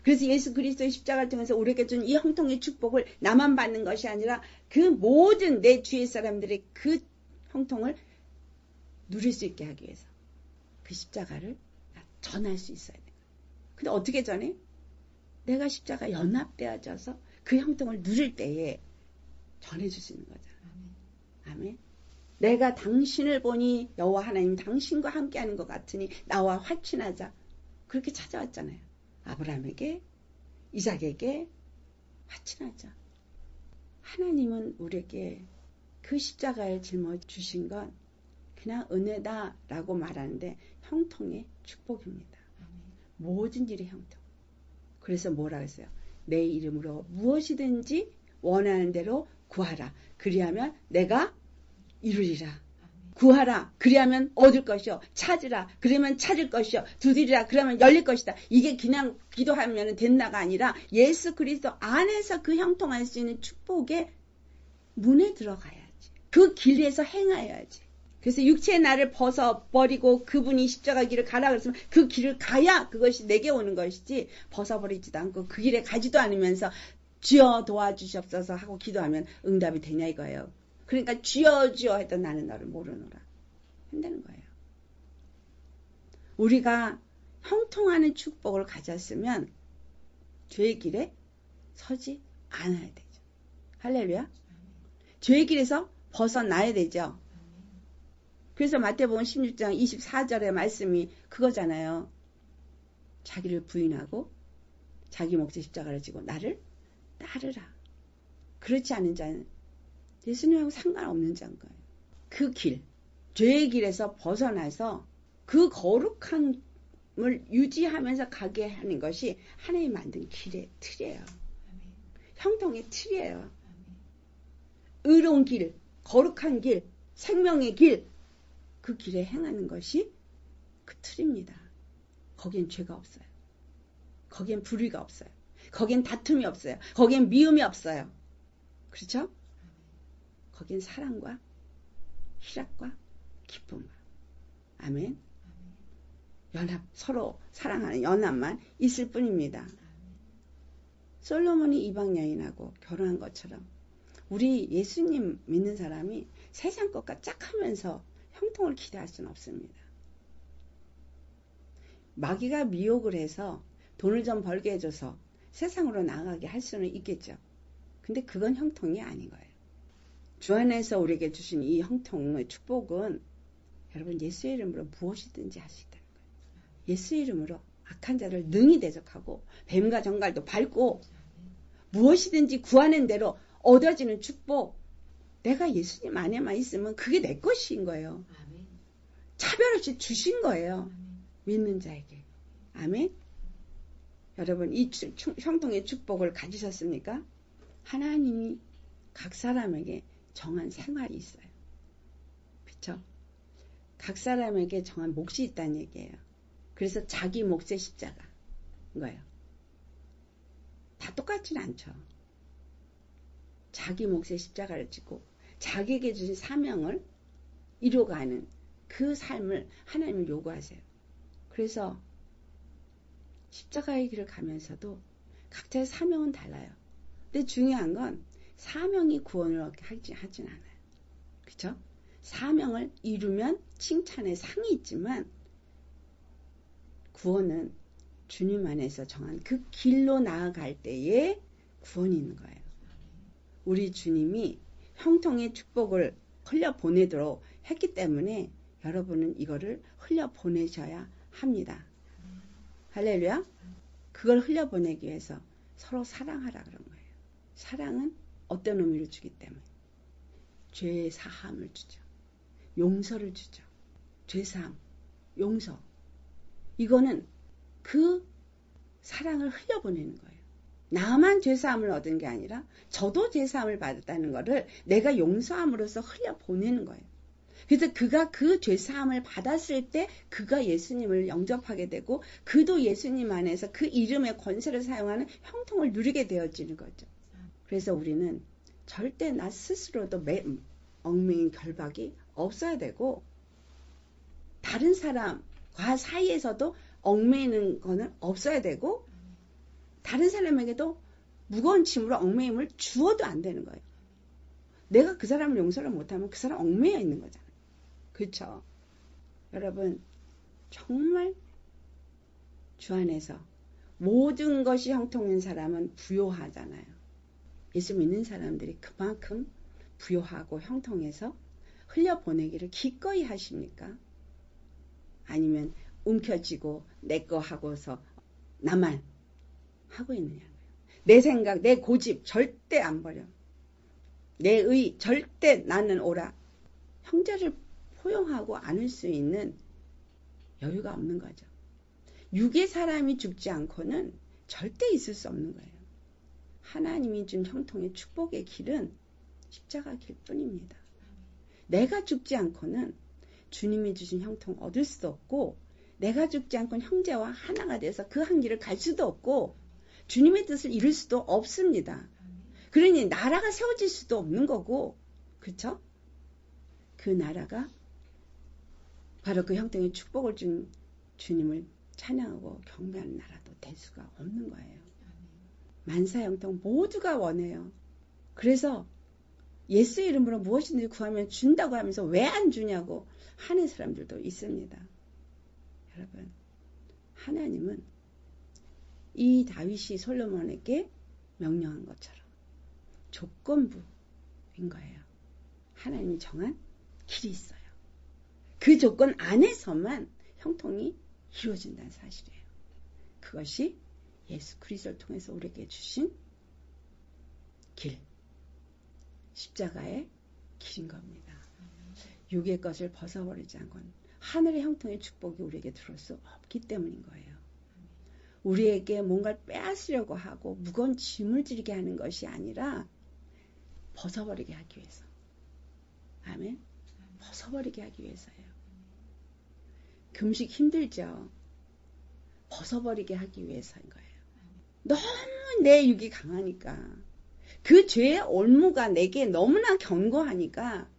그래서 예수 그리스도의 십자가를 통해서 우리에게 준 이 형통의 축복을 나만 받는 것이 아니라 그 모든 내 주위의 사람들이 그 형통을 누릴 수 있게 하기 위해서 그 십자가를 전할 수 있어야 돼요. 근데 어떻게 전해? 내가 십자가 연합되어져서 그 형통을 누릴 때에 전해줄 수 있는 거잖아. 아멘. 내가 당신을 보니 여호와 하나님 당신과 함께하는 것 같으니 나와 화친하자. 그렇게 찾아왔잖아요. 아브라함에게 이삭에게 화친하자. 하나님은 우리에게 그 십자가에 짊어주신 건 그냥 은혜다라고 말하는데 형통의 축복입니다. 모든 일의 형통. 그래서 뭐라 했어요? 내 이름으로 무엇이든지 원하는 대로 구하라. 그리하면 내가 이루리라. 구하라. 그리하면 얻을 것이요. 찾으라. 그러면 찾을 것이요. 두드리라. 그러면 열릴 것이다. 이게 그냥 기도하면 된다가 아니라 예수 그리스도 안에서 그 형통할 수 있는 축복의 문에 들어가야지. 그 길에서 행하여야지. 그래서 육체의 나를 벗어버리고 그분이 십자가 길을 가라 그랬으면 그 길을 가야 그것이 내게 오는 것이지 벗어버리지도 않고 그 길에 가지도 않으면서 주여 도와주시옵소서 하고 기도하면 응답이 되냐 이거예요. 그러니까 주여 주여 했던 나는 너를 모르노라 한다는 거예요. 우리가 형통하는 축복을 가졌으면 죄의 길에 서지 않아야 되죠. 할렐루야. 죄의 길에서 벗어나야 되죠. 그래서 마태복음 16장 24절의 말씀이 그거잖아요. 자기를 부인하고 자기 몫의 십자가를 지고 나를 따르라. 그렇지 않은 자는 예수님하고 상관없는 자인 거예요. 그 길, 죄의 길에서 벗어나서 그 거룩함을 유지하면서 가게 하는 것이 하나님이 만든 길의 틀이에요. 형통의 틀이에요. 의로운 길, 거룩한 길, 생명의 길, 그 길에 행하는 것이 그 틀입니다. 거기엔 죄가 없어요. 거기엔 불의가 없어요. 거기엔 다툼이 없어요. 거기엔 미움이 없어요. 그렇죠? 거기엔 사랑과 희락과 기쁨과 아멘. 연합, 서로 사랑하는 연합만 있을 뿐입니다. 솔로몬이 이방 여인하고 결혼한 것처럼 우리 예수님 믿는 사람이 세상 것과 짝하면서 형통을 기대할 수는 없습니다. 마귀가 미혹을 해서 돈을 좀 벌게 해줘서 세상으로 나가게 할 수는 있겠죠. 근데 그건 형통이 아닌 거예요. 주 안에서 우리에게 주신 이 형통의 축복은 여러분 예수의 이름으로 무엇이든지 할 수 있다는 거예요. 예수의 이름으로 악한 자를 능히 대적하고 뱀과 정갈도 밟고 무엇이든지 구하는 대로 얻어지는 축복. 내가 예수님 안에만 있으면 그게 내 것인 거예요. 차별 없이 주신 거예요. 믿는 자에게. 아멘. 여러분 이 형통의 축복을 가지셨습니까? 하나님이 각 사람에게 정한 생활이 있어요. 그렇죠? 각 사람에게 정한 몫이 있다는 얘기예요. 그래서 자기 몫의 십자가인 거예요. 다 똑같지는 않죠. 자기 몫의 십자가를 지고 자기에게 주신 사명을 이루어가는 그 삶을 하나님은 요구하세요. 그래서 십자가의 길을 가면서도 각자의 사명은 달라요. 근데 중요한 건 사명이 구원을 얻게 하진 않아요. 그렇죠? 사명을 이루면 칭찬의 상이 있지만 구원은 주님 안에서 정한 그 길로 나아갈 때에 구원이 있는 거예요. 우리 주님이 형통의 축복을 흘려보내도록 했기 때문에 여러분은 이거를 흘려보내셔야 합니다. 할렐루야. 그걸 흘려보내기 위해서 서로 사랑하라 그런 거예요. 사랑은 어떤 의미를 주기 때문에 죄의 사함을 주죠. 용서를 주죠. 죄사함, 용서. 이거는 그 사랑을 흘려보내는 거예요. 나만 죄사함을 얻은 게 아니라 저도 죄사함을 받았다는 것을 내가 용서함으로써 흘려보내는 거예요. 그래서 그가 그 죄사함을 받았을 때 그가 예수님을 영접하게 되고 그도 예수님 안에서 그 이름의 권세를 사용하는 형통을 누리게 되어지는 거죠. 그래서 우리는 절대 나 스스로도 얽매인 결박이 없어야 되고 다른 사람과 사이에서도 얽매이는 거는 없어야 되고 다른 사람에게도 무거운 짐으로 얽매임을 주어도 안 되는 거예요. 내가 그 사람을 용서를 못하면 그 사람 얽매여 있는 거잖아요. 그렇죠? 여러분 정말 주 안에서 모든 것이 형통인 사람은 부요하잖아요. 예수 믿는 사람들이 그만큼 부요하고 형통해서 흘려보내기를 기꺼이 하십니까? 아니면 움켜쥐고 내 거 하고서 나만 하고 있느냐고요. 내 생각, 내 고집 절대 안 버려. 내 의 절대 나는 옳아. 형제를 포용하고 안을 수 있는 여유가 없는 거죠. 육의 사람이 죽지 않고는 절대 있을 수 없는 거예요. 하나님이 준 형통의 축복의 길은 십자가 길뿐입니다. 내가 죽지 않고는 주님이 주신 형통 얻을 수도 없고 내가 죽지 않고는 형제와 하나가 돼서 그 한 길을 갈 수도 없고 주님의 뜻을 이룰 수도 없습니다. 그러니 나라가 세워질 수도 없는 거고 그렇죠? 그 나라가 바로 그 형통의 축복을 준 주님을 찬양하고 경배하는 나라도 될 수가 없는 거예요. 만사형통 모두가 원해요. 그래서 예수 이름으로 무엇이든지 구하면 준다고 하면서 왜 안 주냐고 하는 사람들도 있습니다. 여러분, 하나님은 이 다윗이 솔로몬에게 명령한 것처럼 조건부인 거예요. 하나님이 정한 길이 있어요. 그 조건 안에서만 형통이 이루어진다는 사실이에요. 그것이 예수 그리스도를 통해서 우리에게 주신 길, 십자가의 길인 겁니다. 육의 것을 벗어버리지 않고는 하늘의 형통의 축복이 우리에게 들어올 수 없기 때문인 거예요. 우리에게 뭔가를 빼앗으려고 하고 무거운 짐을 지게 하는 것이 아니라 벗어버리게 하기 위해서. 아멘. 벗어버리게 하기 위해서예요. 금식 힘들죠. 벗어버리게 하기 위해서인 거예요. 너무 내 육이 강하니까 그 죄의 올무가 내게 너무나 견고하니까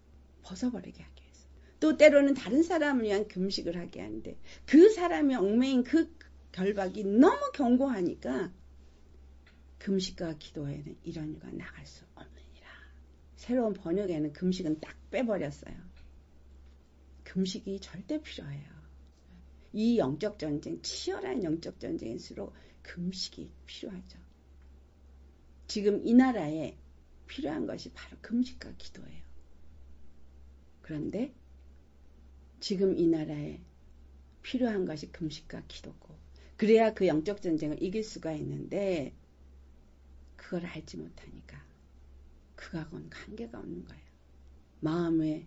벗어버리게 하기 위해서. 또 때로는 다른 사람을 위한 금식을 하게 하는데 그 사람이 얽매인 그 결박이 너무 견고하니까 금식과 기도에는 이런 일과 나갈 수 없느니라. 새로운 번역에는 금식은 딱 빼버렸어요. 금식이 절대 필요해요. 이 영적 전쟁, 치열한 영적 전쟁일수록 금식이 필요하죠. 지금 이 나라에 필요한 것이 바로 금식과 기도예요. 그런데 지금 이 나라에 필요한 것이 금식과 기도고, 그래야 그 영적 전쟁을 이길 수가 있는데 그걸 알지 못하니까 그하고는 관계가 없는 거예요. 마음에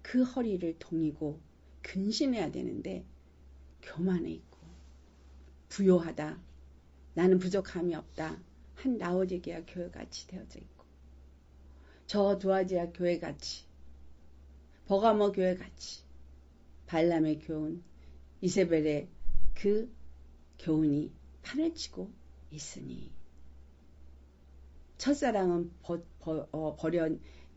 그 허리를 동이고 근신해야 되는데 교만해 있고 부요하다, 나는 부족함이 없다, 한 라오디게아 교회같이 되어져 있고, 저 두아지아 교회같이, 버가모 교회같이 발람의 교훈, 이세벨의 그 교훈이 판을 치고 있으니, 첫사랑은 버려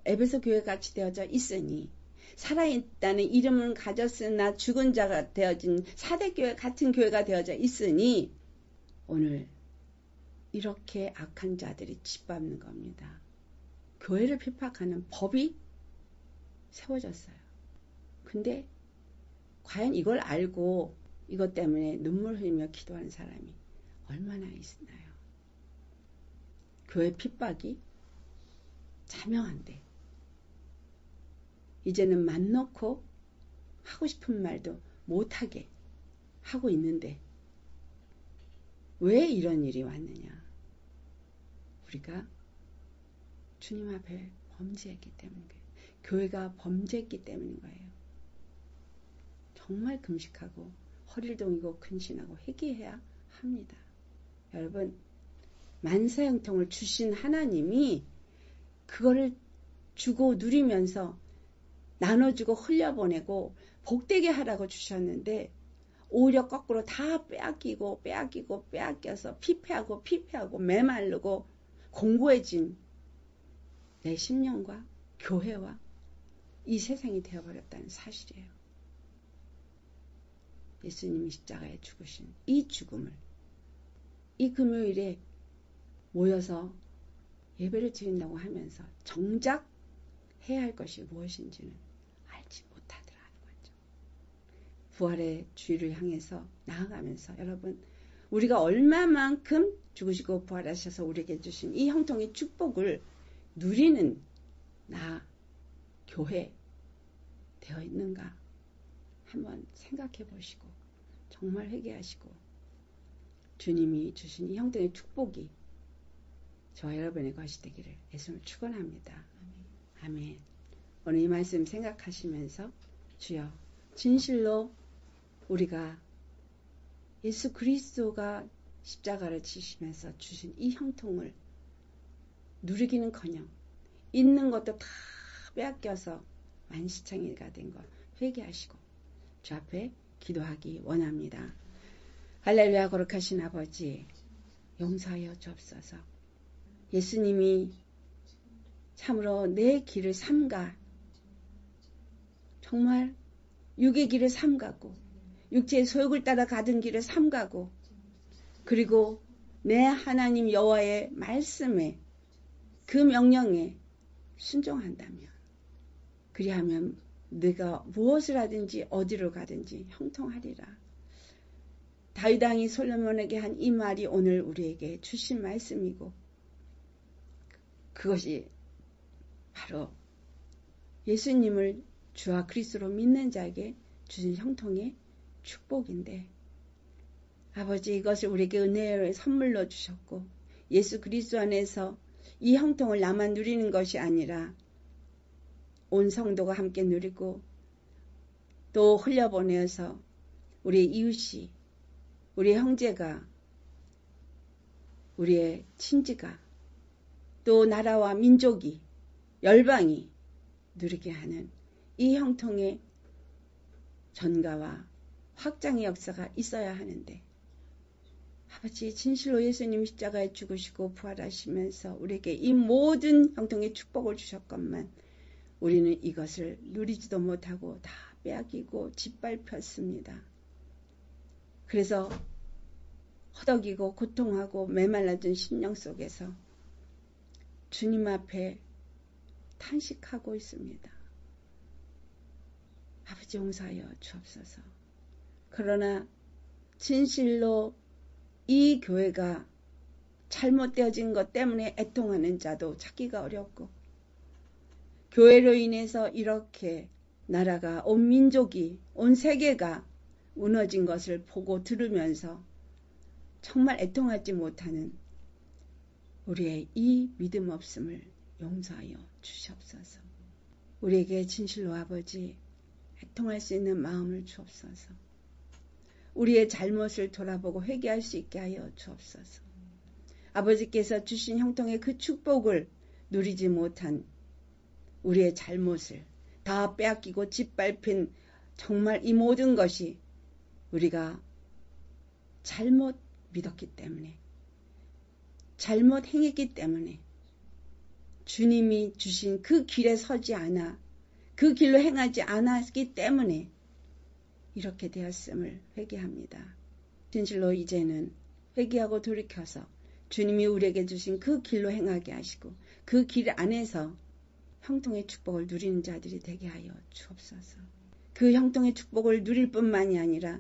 에베소 교회같이 되어져 있으니, 살아있다는 이름을 가졌으나 죽은 자가 되어진 사대교회 같은 교회가 되어져 있으니 오늘 이렇게 악한 자들이 짓밟는 겁니다. 교회를 핍박하는 법이 세워졌어요. 근데 과연 이걸 알고 이것 때문에 눈물 흘리며 기도하는 사람이 얼마나 있나요? 교회 핍박이 자명한데 이제는 맘 놓고 하고 싶은 말도 못하게 하고 있는데 왜 이런 일이 왔느냐? 우리가 주님 앞에 범죄했기 때문인 거예요. 교회가 범죄했기 때문인 거예요. 정말 금식하고 허리를 동이고 근신하고 회개해야 합니다. 여러분, 만사형통을 주신 하나님이 그거를 주고 누리면서 나눠주고 흘려보내고 복되게 하라고 주셨는데 오히려 거꾸로 다 빼앗겨서 피폐하고 메마르고 공고해진 내 심령과 교회와 이 세상이 되어버렸다는 사실이에요. 예수님이 십자가에 죽으신 이 죽음을 이 금요일에 모여서 예배를 드린다고 하면서 정작 해야 할 것이 무엇인지는 알지 못하더라는 거죠. 부활의 주의를 향해서 나아가면서 여러분, 우리가 얼마만큼 죽으시고 부활하셔서 우리에게 주신 이 형통의 축복을 누리는 나, 교회 되어 있는가 한번 생각해 보시고 정말 회개하시고 주님이 주신 이 형통의 축복이 저와 여러분의 것이 되기를 예수님을 축원합니다. 아멘. 오늘 이 말씀 생각하시면서 주여, 진실로 우리가 예수 그리스도가 십자가를 지시면서 주신 이 형통을 누리기는커녕 있는 것도 다 빼앗겨서 만시창이가 된 것 회개하시고 주 앞에 기도하기 원합니다. 할렐루야. 거룩하신 아버지, 용서하여 주옵소서. 예수님이 참으로 내 길을 삼가 정말 육의 길을 삼가고 육체의 소욕을 따라 가던 길을 삼가고 그리고 내 하나님 여호와의 말씀에 그 명령에 순종한다면, 그리하면 내가 무엇을 하든지 어디로 가든지 형통하리라. 다윗 왕이 솔로몬에게 한 이 말이 오늘 우리에게 주신 말씀이고, 그것이 바로 예수님을 주와 그리스도로 믿는 자에게 주신 형통의 축복인데, 아버지, 이것을 우리에게 은혜의 선물로 주셨고 예수 그리스도 안에서 이 형통을 나만 누리는 것이 아니라 온 성도가 함께 누리고 또 흘려보내어서 우리의 이웃이, 우리의 형제가, 우리의 친지가, 또 나라와 민족이, 열방이 누리게 하는 이 형통의 전가와 확장의 역사가 있어야 하는데, 아버지, 진실로 예수님 십자가에 죽으시고 부활하시면서 우리에게 이 모든 형통의 축복을 주셨건만 우리는 이것을 누리지도 못하고 다 빼앗기고 짓밟혔습니다. 그래서 허덕이고 고통하고 메말라진 심령 속에서 주님 앞에 탄식하고 있습니다. 아버지 용서하여 주옵소서. 그러나 진실로 이 교회가 잘못되어진 것 때문에 애통하는 자도 찾기가 어렵고, 교회로 인해서 이렇게 나라가, 온 민족이, 온 세계가 무너진 것을 보고 들으면서 정말 애통하지 못하는 우리의 이 믿음 없음을 용서하여 주시옵소서. 우리에게 진실로 아버지 애통할 수 있는 마음을 주옵소서. 우리의 잘못을 돌아보고 회개할 수 있게 하여 주옵소서. 아버지께서 주신 형통의 그 축복을 누리지 못한 우리의 잘못을 다 빼앗기고 짓밟힌 정말 이 모든 것이 우리가 잘못 믿었기 때문에, 잘못 행했기 때문에, 주님이 주신 그 길에 서지 않아, 그 길로 행하지 않았기 때문에 이렇게 되었음을 회개합니다. 진실로 이제는 회개하고 돌이켜서 주님이 우리에게 주신 그 길로 행하게 하시고 그 길 안에서 형통의 축복을 누리는 자들이 되게 하여 주옵소서. 그 형통의 축복을 누릴 뿐만이 아니라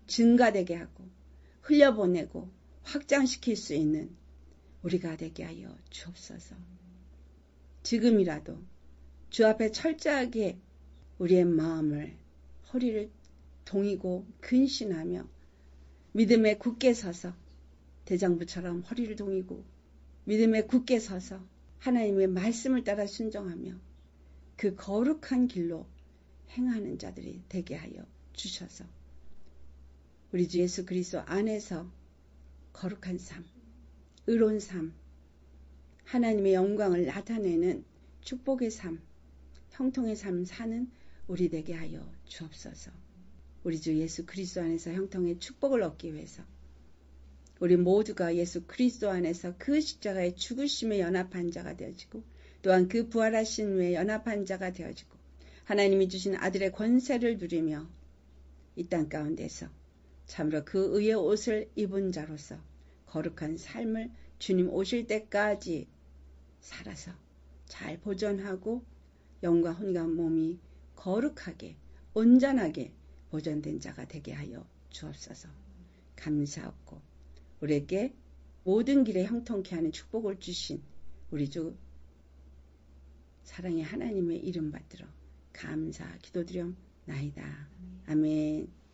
증가되게 하고 흘려보내고 확장시킬 수 있는 우리가 되게 하여 주옵소서. 지금이라도 주 앞에 철저하게 우리의 마음을, 허리를 동이고 근신하며 믿음에 굳게 서서 대장부처럼 허리를 동이고 믿음에 굳게 서서 하나님의 말씀을 따라 순종하며 그 거룩한 길로 행하는 자들이 되게 하여 주셔서 우리 주 예수 그리스도 안에서 거룩한 삶, 의로운 삶, 하나님의 영광을 나타내는 축복의 삶, 형통의 삶 사는 우리 되게 하여 주옵소서. 우리 주 예수 그리스도 안에서 형통의 축복을 얻기 위해서 우리 모두가 예수 그리스도 안에서 그 십자가의 죽으심에 연합한 자가 되어지고 또한 그 부활하신 후에 연합한 자가 되어지고 하나님이 주신 아들의 권세를 누리며 이 땅 가운데서 참으로 그 의의 옷을 입은 자로서 거룩한 삶을 주님 오실 때까지 살아서 잘 보존하고 영과 혼과 몸이 거룩하게 온전하게 보존된 자가 되게 하여 주옵소서. 감사하고 우리에게 모든 길에 형통케 하는 축복을 주신 우리 주 사랑의 하나님의 이름 받들어 감사 기도드려나이다. 아멘.